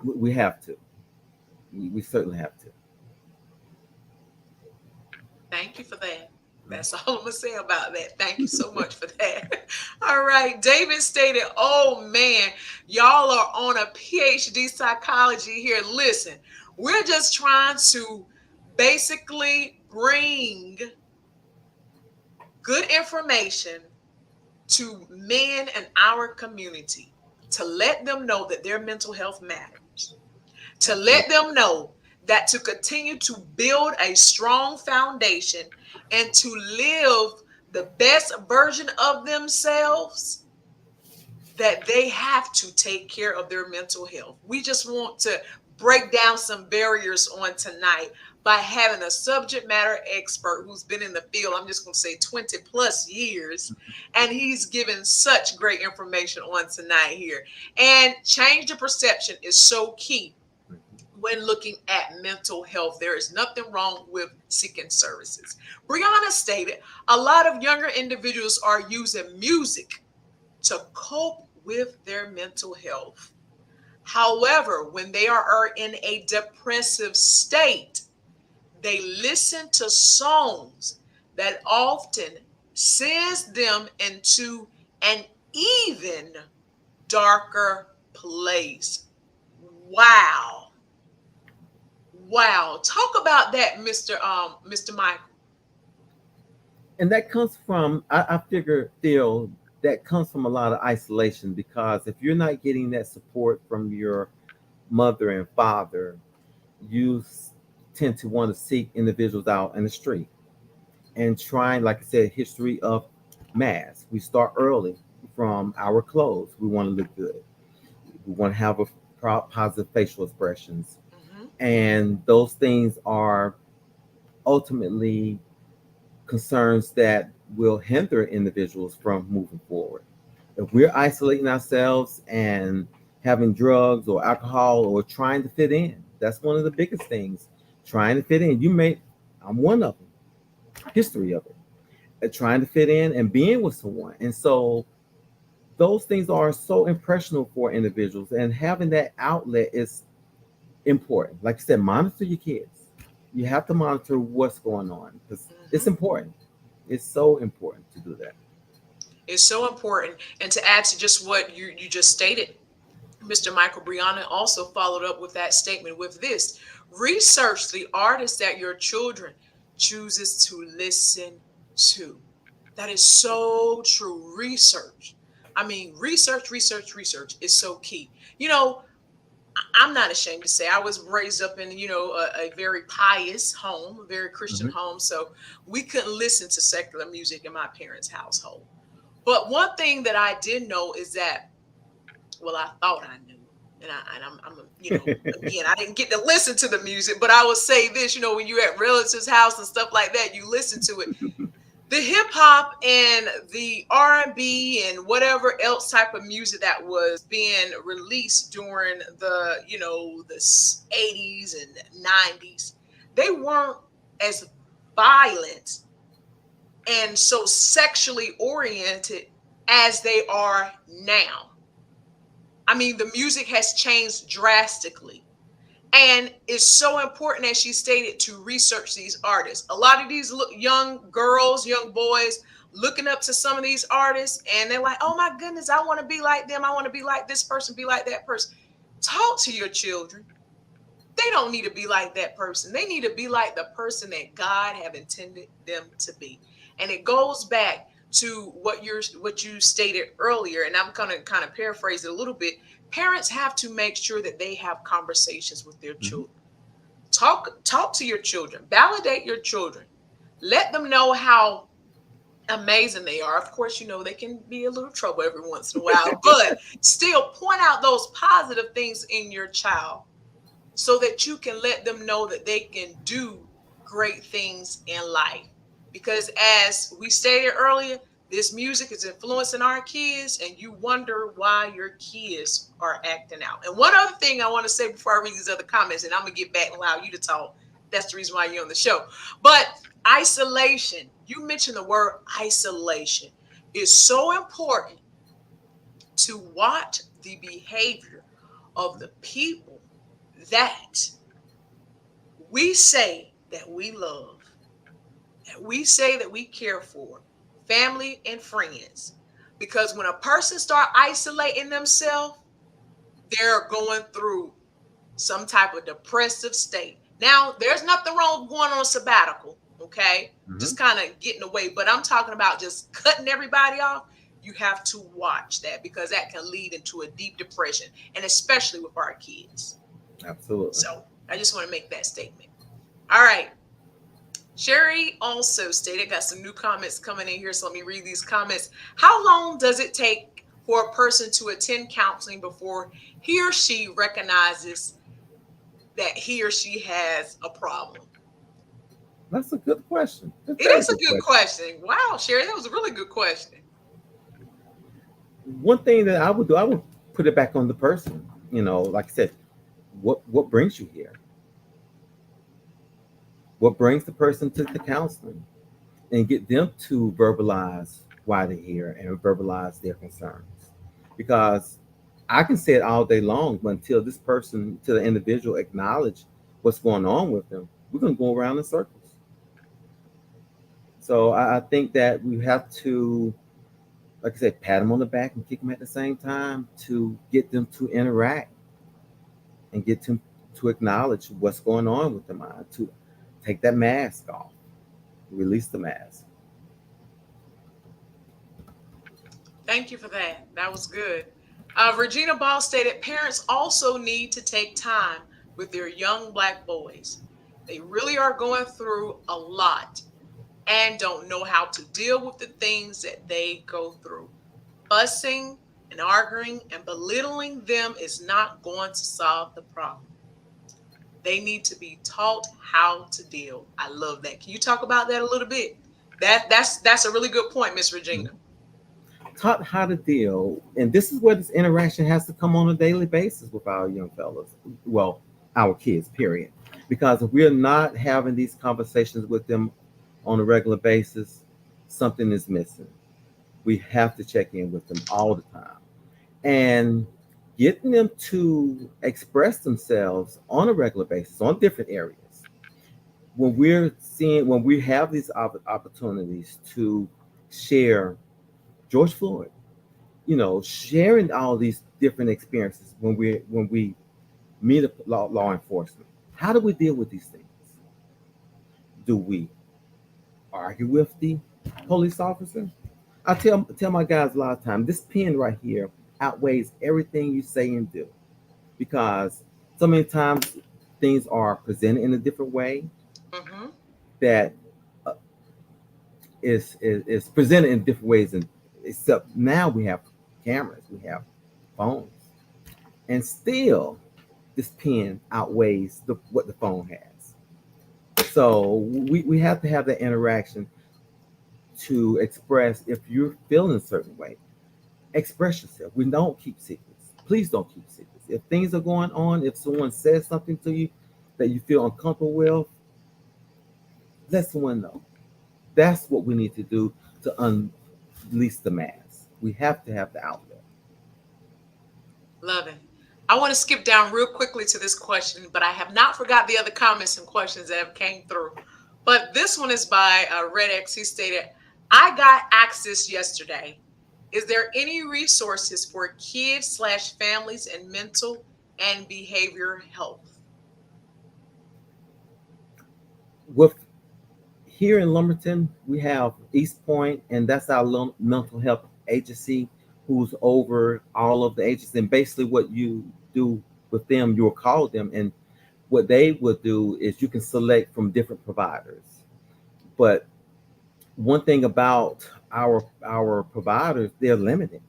We have to. We certainly have to. thank you for that. That's all I'm gonna say about that. Thank you so much for that. All right. David stated, oh man, y'all are on a PhD psychology here. Listen, we're just trying to basically bring good information to men in our community to let them know that their mental health matters, to let Absolutely. them know that to continue to build a strong foundation and to live the best version of themselves, that they have to take care of their mental health. We just want to break down some barriers on tonight by having a subject matter expert who's been in the field, I'm just going to say 20 plus years, and he's given such great information on tonight here. And change the perception is so key when looking at mental health. There is nothing wrong with seeking services. Brianna stated a lot of younger individuals are using music to cope with their mental health. However, when they are in a depressive state, they listen to songs that often sends them into an even darker place. Wow. Wow. Talk about that, Mr. Michael. And that comes from, I figure, Theo, that comes from a lot of isolation, because if you're not getting that support from your mother and father, you tend to want to seek individuals out in the street and trying, like I said, history of mass. We start early from our clothes. We want to look good. We want to have a positive facial expressions, Mhm. and those things are ultimately concerns that will hinder individuals from moving forward. If we're isolating ourselves and having drugs or alcohol or trying to fit in, that's one of the biggest things. Trying to fit in. I'm one of them. History of it. Trying to fit in and being with someone. And so those things are so impressionable for individuals, and having that outlet is important. Like I said, monitor your kids. You have to monitor what's going on because it's Mhm. important. It's so important to do that. It's so important. And to add to just what you just stated, Mr. Michael, Brianna also followed up with that statement with this: research the artists that your children chooses to listen to. That is so true. Research. I mean, research is so key. You know, I'm not ashamed to say I was raised up in, a very pious home, a very Christian Mhm. home. So we couldn't listen to secular music in my parents' household. But one thing that I did know is that, well, I thought I knew. And again, I didn't get to listen to the music, but I will say this, when you're at relatives' house and stuff like that, you listen to it. The hip hop and the R&B and whatever else type of music that was being released during the 80s and 90s, they weren't as violent and so sexually oriented as they are now. I mean, the music has changed drastically. And it's so important, as she stated, to research these artists. A lot of these young girls, young boys, looking up to some of these artists, and they're like, oh my goodness, I want to be like them. I want to be like this person, be like that person. Talk to your children. They don't need to be like that person. They need to be like the person that God have intended them to be. And it goes back to what you stated earlier, and I'm going to kind of paraphrase it a little bit. Parents have to make sure that they have conversations with their Mhm. children. Talk to your children. Validate your children. Let them know how amazing they are. Of course, they can be a little trouble every once in a while, but still point out those positive things in your child so that you can let them know that they can do great things in life. Because as we stated earlier, this music is influencing our kids, and you wonder why your kids are acting out. And one other thing I want to say before I read these other comments, and I'm going to get back and allow you to talk. That's the reason why you're on the show. But isolation, you mentioned the word isolation, is so important to watch the behavior of the people that we say that we love, that we say that we care for, family and friends. Because when a person start isolating themselves, they're going through some type of depressive state. Now, there's nothing wrong with going on a sabbatical, okay? Mhm. Just kind of getting away. But I'm talking about just cutting everybody off. You have to watch that, because that can lead into a deep depression, and especially with our kids. Absolutely. So I just want to make that statement. All right. Sherry also stated, got some new comments coming in here. So let me read these comments. How long does it take for a person to attend counseling before he or she recognizes that he or she has a problem? That's a good question. A It very is a good good question. question. Wow, Sherry, that was a really good question. One thing that I would do, I would put it back on the person. Like I said, what brings you here? What brings the person to the counseling, and get them to verbalize why they're here and verbalize their concerns. Because I can say it all day long, but until this person, to the individual, acknowledge what's going on with them, we're going to go around in circles. So I think that we have to, like I said, pat them on the back and kick them at the same time to get them to interact and get them to acknowledge what's going on with the mind, to take that mask off, release the mask. Thank you for that. That was good. Regina Ball stated parents also need to take time with their young Black boys. They really are going through a lot and don't know how to deal with the things that they go through. Fussing and arguing and belittling them is not going to solve the problem. They need to be taught how to deal. I love that. Can you talk about that a little bit? That's a really good point, Miss Regina. Taught how to deal, and this is where this interaction has to come on a daily basis with our young fellas. Well, our kids, period. Because if we're not having these conversations with them on a regular basis, something is missing. We have to check in with them all the time. And getting them to express themselves on a regular basis on different areas. When we have these opportunities to share George Floyd, sharing all these different experiences when we meet a law enforcement. How do we deal with these things? Do we argue with the police officer? I tell my guys a lot of time, this pen right here outweighs everything you say and do, because so many times things are presented in a different way Mm-hmm. that uh, is presented in different ways, and except now we have cameras, we have phones, and still this pen outweighs what the phone has. So we have to have that interaction to express. If you're feeling a certain way, express yourself. We don't keep secrets. Please don't keep secrets. If things are going on, if someone says something to you that you feel uncomfortable with, let someone know. That's what we need to do to unleash the mass. We have to have the outlet. Love it. I want to skip down real quickly to this question, but I have not forgot the other comments and questions that have came through. But this one is by Red X. He stated, I got access yesterday. Is there any resources for kids slash families and mental and behavior health? With here in Lumberton, we have East Point, and that's our mental health agency who's over all of the agencies. And basically, what you do with them, you'll call them, and what they would do is you can select from different providers. But one thing about our providers, they're limited.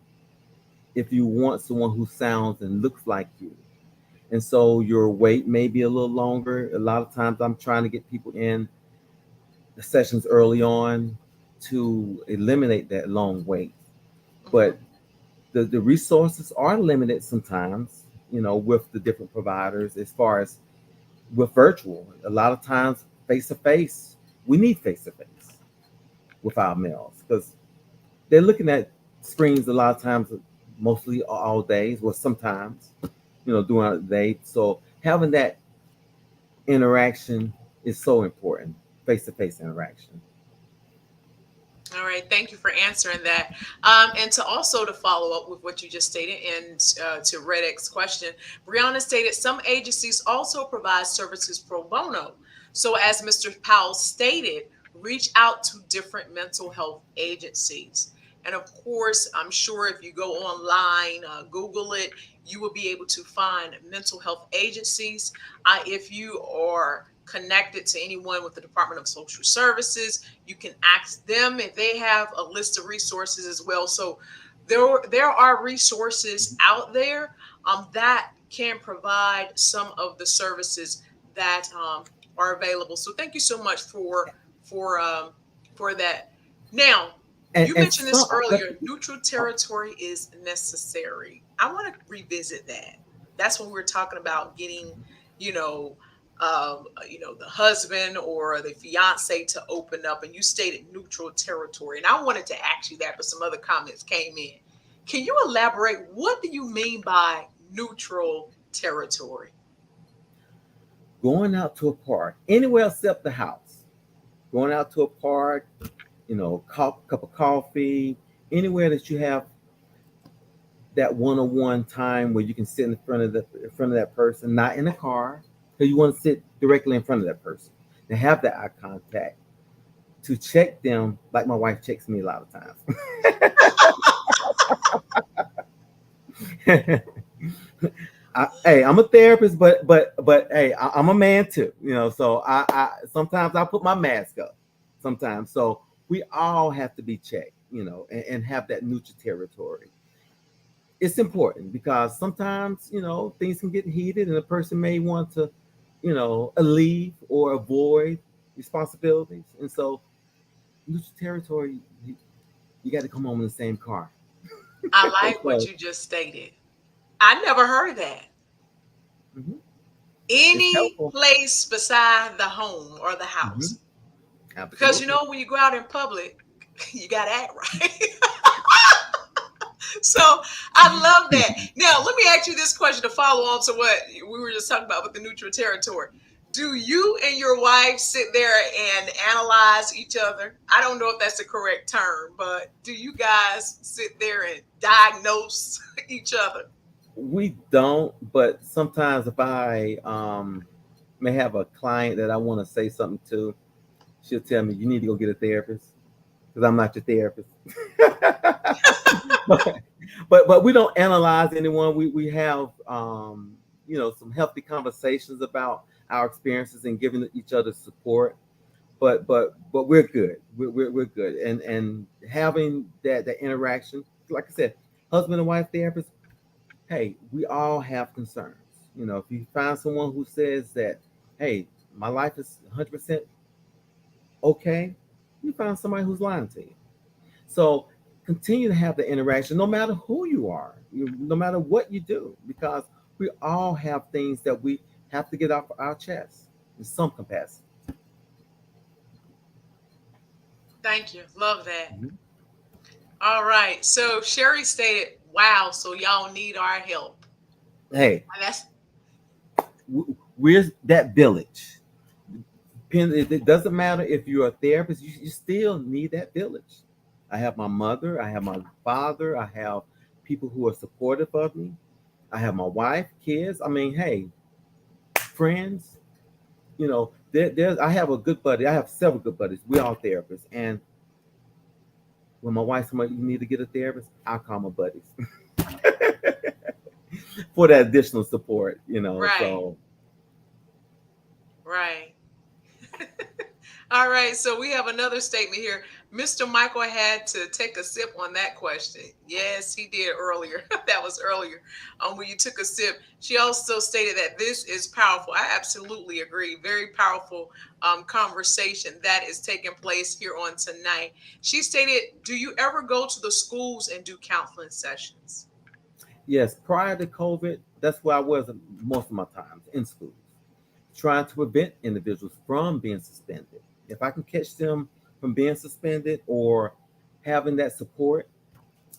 If you want someone who sounds and looks like you, and so your wait may be a little longer. A lot of times, I'm trying to get people in the sessions early on to eliminate that long wait. Mhm. But the resources are limited sometimes, with the different providers as far as with virtual. A lot of times, face to face, we need face to face with our males because they're looking at screens a lot of times, mostly all days, or sometimes, during the day. So having that interaction is so important, face to face interaction. All right, thank you for answering that. And to also to follow up with what you just stated, and to Reddick's question, Brianna stated some agencies also provide services pro bono. So, as Mr. Powell stated, reach out to different mental health agencies. And of course, I'm sure if you go online, Google it, you will be able to find mental health agencies. If you are connected to anyone with the Department of Social Services, you can ask them if they have a list of resources as well. So there are resources out there that can provide some of the services that are available. So thank you so much for um, for that. Now, you And mentioned this some, earlier. Neutral territory is necessary. I want to revisit that. That's when we're talking about getting, you know, the husband or the fiance to open up, and you stated neutral territory. And I wanted to ask you that, but some other comments came in. Can you elaborate? What do you mean by neutral territory? going out to a park, anywhere except the house, going out to a park, cup of coffee, anywhere that you have that one-on-one time where you can sit in front of that person, not in a car, because you want to sit directly in front of that person, to have that eye contact, to check them like my wife checks me a lot of times. Hey, I'm a therapist, but hey, I'm a man too, So I sometimes I put my mask up, sometimes. So we all have to be checked, and have that neutral territory. It's important because sometimes things can get heated, and a person may want to, leave or avoid responsibilities, and so neutral territory, you got to come home in the same car. I like what So you just stated. I never heard that. mhm, it's Any helpful. place beside the home or the Mhm, house. Because absolutely. when you go out in public, you got to act right. So I love that. Now, let me ask you this question to follow on to what we were just talking about with the neutral territory. Do you and your wife sit there and analyze each other? I don't know if that's the correct term, but do you guys sit there and diagnose each other? We don't, but sometimes if I may have a client that I want to say something to, she'll tell me you need to go get a therapist because I'm not your therapist. but, but we don't analyze anyone. We have some healthy conversations about our experiences and giving each other support. But we're good. We're good. And having that interaction, like I said, husband and wife therapist. Hey, we all have concerns. If you find someone who says that, hey, my life is 100% okay, you find somebody who's lying to you. So continue to have the interaction no matter who you are, no matter what you do, because we all have things that we have to get off our chest in some capacity. Thank you. Love that. Mhm. All right. So Sherry stated, wow, so y'all need our help. Hey, And that's we're that village. It doesn't matter if you're a therapist, you still need that village. I have my mother, I have my father, I have people who are supportive of me, I have my wife, kids. I mean, hey, friends, there's I have a good buddy. I have several good buddies. We all therapists. And when my wife's like, you need to get a therapist, I'll call my buddies for that additional support. right, So right. All right, so we have another statement here. Mr. Michael had to take a sip on that question. Yes, he did earlier. That was earlier when you took a sip. She also stated that this is powerful. I absolutely agree. Very powerful conversation that is taking place here on tonight. She stated, do you ever go to the schools and do counseling sessions? yes, prior to COVID, that's where I was most of my times in schools, trying to prevent individuals from being suspended. If I can catch them from being suspended or having that support,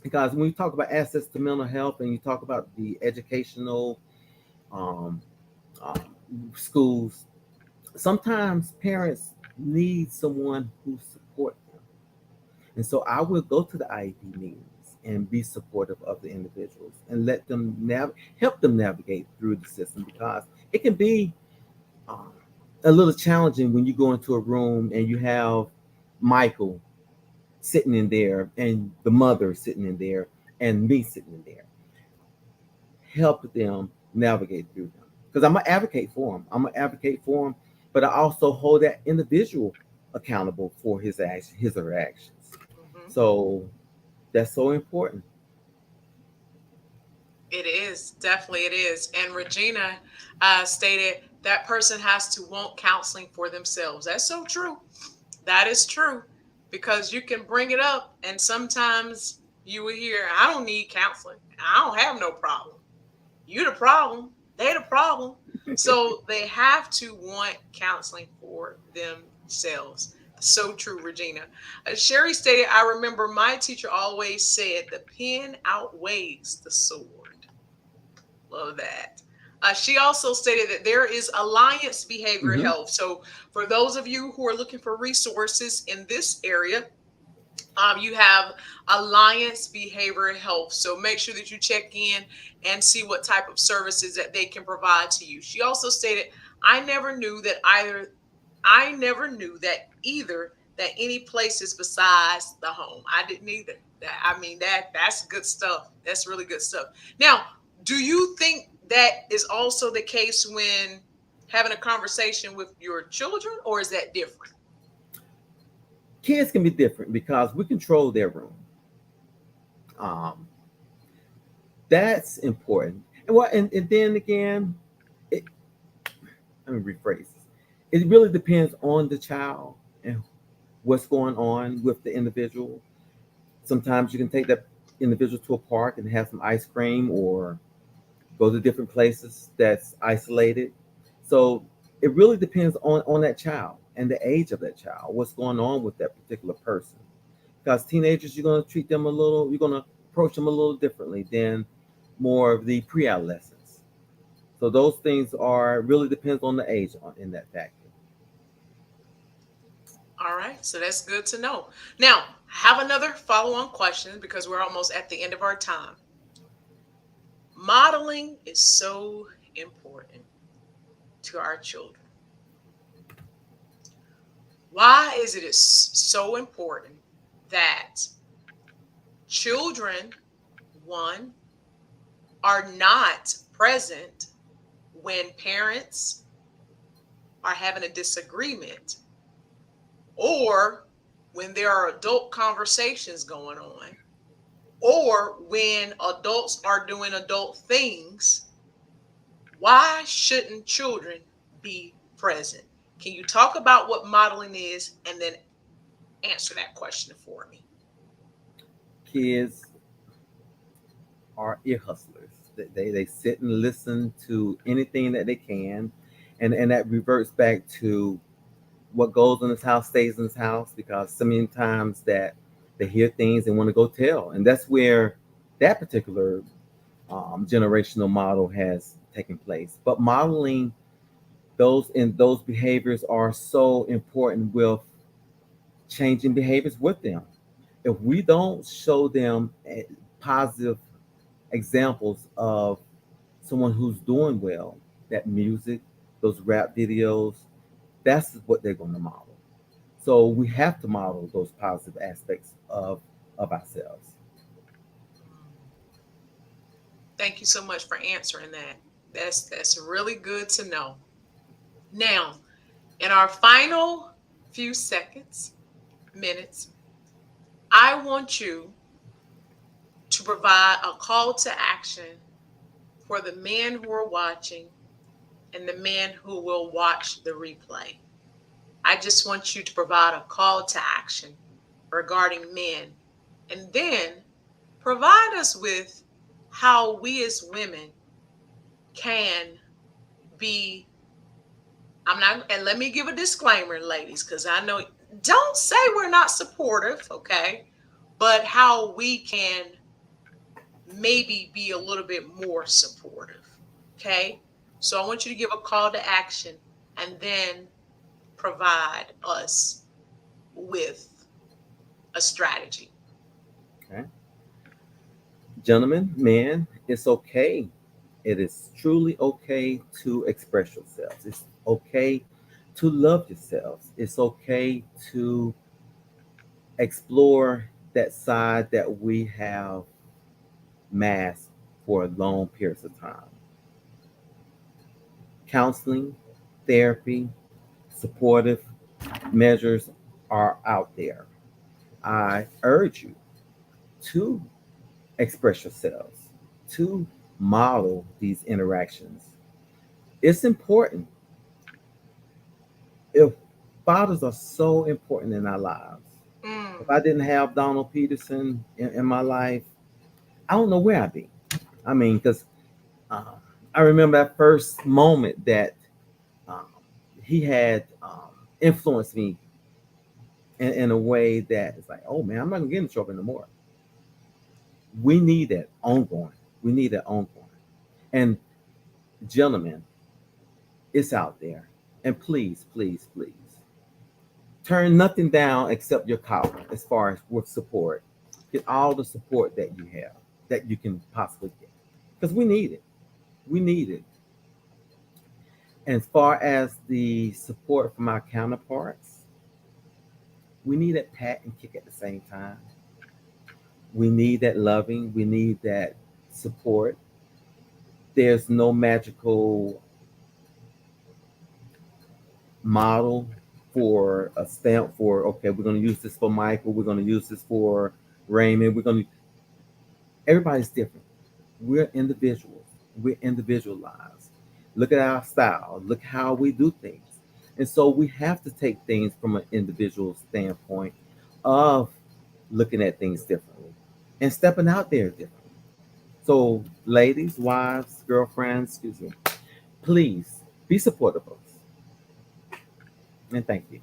because when you talk about access to mental health and you talk about the educational um, um, schools, sometimes parents need someone who support them. And so I will go to the IEP meetings and be supportive of the individuals and let them help them navigate through the system, because it can be um, a little challenging when you go into a room and you have Michael sitting in there and the mother sitting in there and me sitting in there. Help them navigate through them, because I'm gonna advocate for them. I'm gonna advocate for them, but I also hold that individual accountable for his or her actions. Mhm. So that's so important. It is, definitely it is. And Regina stated that person has to want counseling for themselves. That's so true. That is true, because you can bring it up and sometimes you will hear, I don't need counseling. I don't have no problem. You the problem. They the problem. So they have to want counseling for themselves. So true, Regina. Sherry stated, I remember my teacher always said the pen outweighs the sword. Love that. She also stated that there is Alliance Behavioral Hmm. Health. So, for those of you who are looking for resources in this area, you have Alliance Behavioral Health. So, make sure that you check in and see what type of services that they can provide to you. She also stated, I never knew that either, I never knew that either that any places besides the home. I didn't either. That's good stuff. That's really good stuff. Now, do you think that is also the case when having a conversation with your children, or is that different? Kids can be different because we control their room. Um, that's important. And then again, it, let me rephrase this. It really depends on the child and what's going on with the individual. Sometimes you can take that individual to a park and have some ice cream, or go to different places that's isolated. So it really depends on that child and the age of that child, what's going on with that particular person. Because teenagers, you're going to treat them you're going to approach them a little differently than more of the pre-adolescents. So those things are really depends on the age in that factor. All right, so that's good to know. Now, I have another follow on question because we're almost at the end of our time. Modeling is so important to our children. Why is so important that children, one, are not present when parents are having a disagreement, or when there are adult conversations going on, or when adults are doing adult things? Why shouldn't children be present? Can you talk about what modeling is and then answer that question for me? Kids are ear hustlers. They sit and listen to anything that they can, and that reverts back to what goes in this house stays in this house, because so many times that they hear things and want to go tell, and that's where that particular generational model has taken place. But modeling those behaviors are so important with changing behaviors with them. If we don't show them positive examples of someone who's doing well, that music, those rap videos, that's what they're going to model. So we have to model those positive aspects of ourselves. Thank you so much for answering that. That's really good to know. Now, in our final few seconds, minutes, I want you to provide a call to action for the men who are watching and the men who will watch the replay. I just want you to provide a call to action regarding men and then provide us with how we as women can be. I'm not, and let me give a disclaimer, ladies, because I know, don't say we're not supportive, okay? But how we can maybe be a little bit more supportive, okay? So I want you to give a call to action and then provide us with a strategy. Okay. Gentlemen, men, it's okay. It is truly okay to express yourselves. It's okay to love yourselves. It's okay to explore that side that we have masked for long periods of time. Counseling, therapy, supportive measures are out there. I urge you to express yourselves, to model these interactions. It's important. If fathers are so important in our lives, if I Mm, didn't have Donald Peterson in my life, I don't know where I'd be. I mean, because uh, I remember that first moment that um, he had influenced me in a way that it's like, oh man, I'm not gonna get in trouble anymore. We need that ongoing. We need that ongoing. And gentlemen, it's out there. And please, please, please, turn nothing down except your collar as far as with support. Get all the support that you have, that you can possibly get. Because we need it. We need it. And as far as the support from our counterparts, we need that pat and kick at the same time. We need that loving. We need that support. There's no magical model for a stamp for, okay, we're going to use this for Michael, we're going to use this for Raymond, we're going to, everybody's different. We're individuals. We're individualized. Look at our style. Look how we do things. And so we have to take things from an individual standpoint of looking at things differently and stepping out there differently. So, ladies, wives, girlfriends, excuse me, please be supportive of us. And thank you.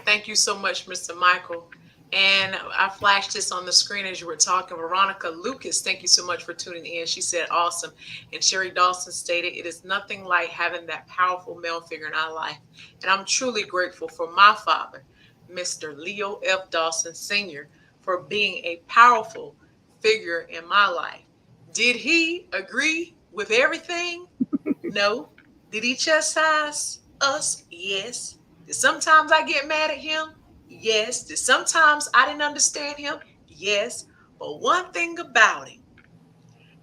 thank you so much, Mr. Michael. And I flashed this on the screen as you were talking. Veronica Lucas, thank you so much for tuning in. She said, awesome. And Sherry Dawson stated, it is nothing like having that powerful male figure in our life. And I'm truly grateful for my father, Mr. Leo F. Dawson Sr., for being a powerful figure in my life. Did he agree with everything? No. Did he chastise us? Yes. Did sometimes I get mad at him? Yes. Did sometimes I didn't understand him? Yes. But one thing about him,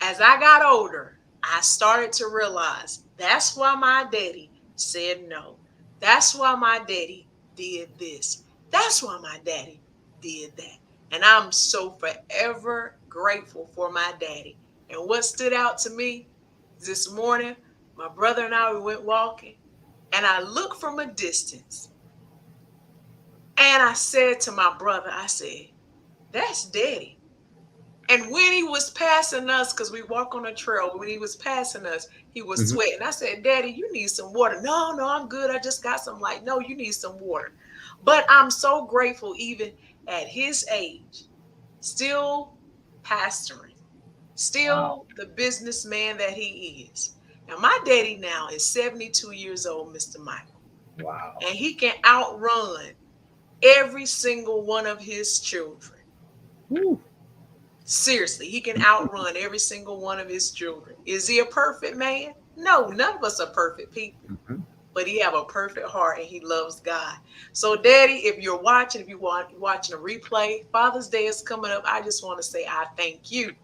as I got older, I started to realize that's why my daddy said no. That's why my daddy did this. That's why my daddy did that. And I'm so forever grateful for my daddy. And what stood out to me this morning, my brother and I, we went walking, and I looked from a distance, and I said to my brother, I said, that's daddy. And when he was passing us, because we walk on a trail, when he was passing us, he was Mhm. sweating. I said, Daddy, you need some water. No, no, I'm good. I just got some light. No, you need some water. But I'm so grateful, even at his age, still pastoring, Wow. Still the businessman that he is. Now, my daddy now is 72 years old, Mr. Michael, Wow. and he can outrun every single one of his children. Woo. Seriously, he can outrun every single one of his children. Is he a perfect man? No, none of us are perfect people. Mhm. But he have a perfect heart and he loves God. So, Daddy, if you're watching, if you want watching a replay, Father's Day is coming up. I just want to say I thank you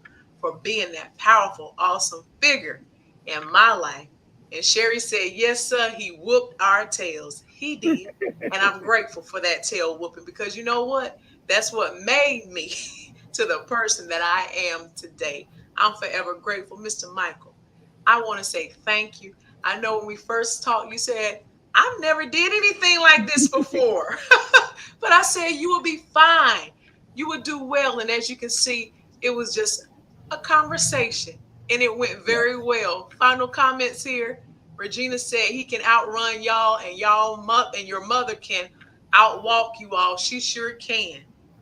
for being that powerful, awesome figure in my life. And Sherry said, yes, sir, he whooped our tails. He did. And I'm grateful for that tail whooping because you know what? That's what made me to the person that I am today. I'm forever grateful. Mr. Michael, I want to say thank you. I know when we first talked, you said, I've never did anything like this before. But I said, you will be fine. You will do well. And as you can see, it was just a conversation and it went Yeah. very well. Final comments here. Regina said he can outrun y'all and and your mother can outwalk you all. She sure can.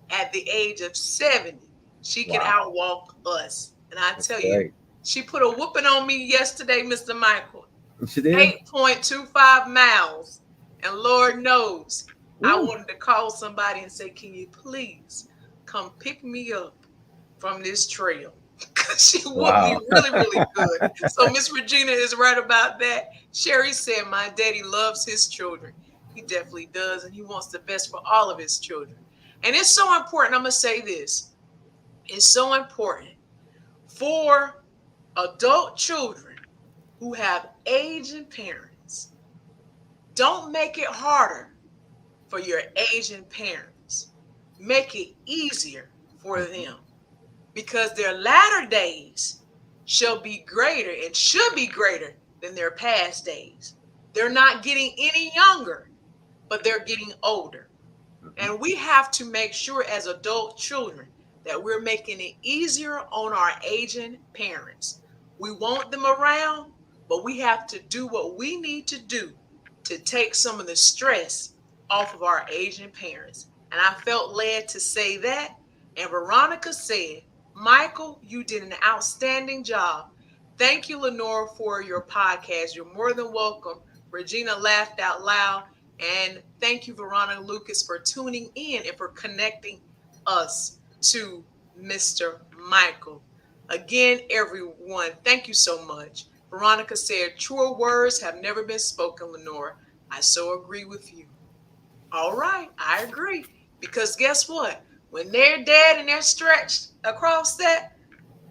At the age of 70, she can Wow. outwalk us. And I That's tell you, great. she put a whooping on me yesterday, Mr. Michael. She did. 8.25 miles. And Lord knows, I Woo. wanted to call somebody and say, can you please come pick me up from this trail? Because she whooped me Wow. really, really good. So Miss Regina is right about that. Sherry said, my daddy loves his children. He definitely does. And he wants the best for all of his children. And it's so important. I'm going to say this. It's so important for adult children who have aging parents. Don't make it harder for your Asian parents. Make it easier for Mhm. them because their latter days shall be greater and should be greater than their past days. They're not getting any younger, but they're getting older. Mhm. And we have to make sure as adult children that we're making it easier on our aging parents. We want them around, but we have to do what we need to do to take some of the stress off of our aging parents. And I felt led to say that. And Veronica said, Michael, you did an outstanding job. Thank you, Lenore, for your podcast. You're more than welcome. Regina laughed out loud. And thank you, Veronica Lucas, for tuning in and for connecting us to Mr. Michael. Again, everyone, thank you so much. Veronica said, truer words have never been spoken, Lenore. I so agree with you. All right, I agree. Because guess what? When they're dead and they're stretched across that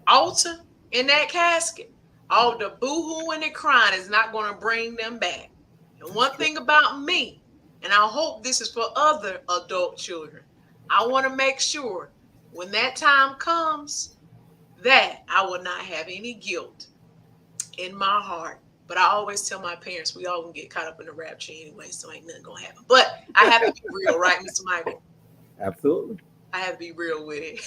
altar in that casket, all the boo-hoo and the crying is not going to bring them back. And That's one true. thing about me, and I hope this is for other adult children, I want to make sure when that time comes that I will not have any guilt in my heart. But I always tell my parents we all gonna get caught up in the rapture anyway, so ain't nothing gonna happen. But I have to be real, right, Mr. Michael? Absolutely. I have to be real with it.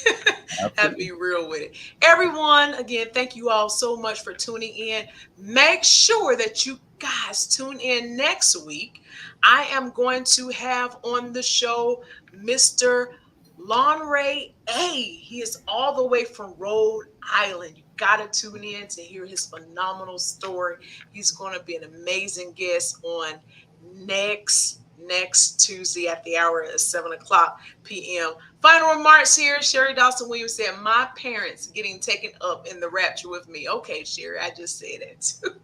Have to Absolutely. be real with it. Everyone, again, thank you all so much for tuning in. Make sure that you guys tune in next week. I am going to have on the show Mr. Lonray A. He is all the way from Rhode Island. You got to tune in to hear his phenomenal story. He's going to be an amazing guest on next Tuesday at the hour of 7 o'clock p.m. Final remarks here. Sherry Dawson Williams said, my parents getting taken up in the rapture with me. Okay, Sherry, I just said that too.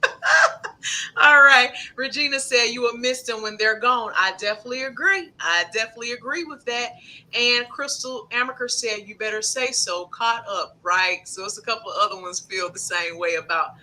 All right. Regina said, you will miss them when they're gone. I definitely agree. I definitely agree with that. And Crystal Amaker said, you better say so. Caught up, right? So it's a couple of other ones feel the same way about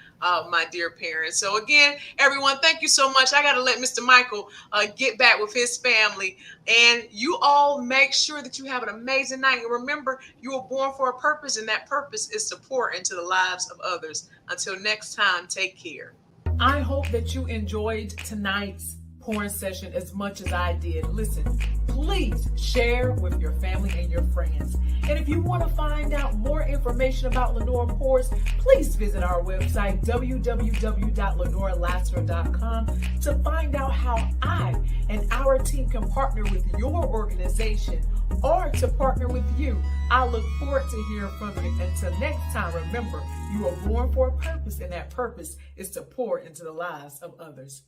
my dear parents. So again, everyone, thank you so much. I got to let Mr. Michael get back with his family. And you all make sure that you have an amazing night. And remember, you were born for a purpose, and that purpose is to pour into the lives of others. Until next time, take care. I hope that you enjoyed tonight's porn session as much as I did. Listen, please share with your family and your friends. And if you want to find out more information about Lenore Pours, please visit our website, www.lenorelasser.com, to find out how I and our team can partner with your organization or to partner with you. I look forward to hearing from you. Until next time, remember, you are born for a purpose, and that purpose is to pour into the lives of others.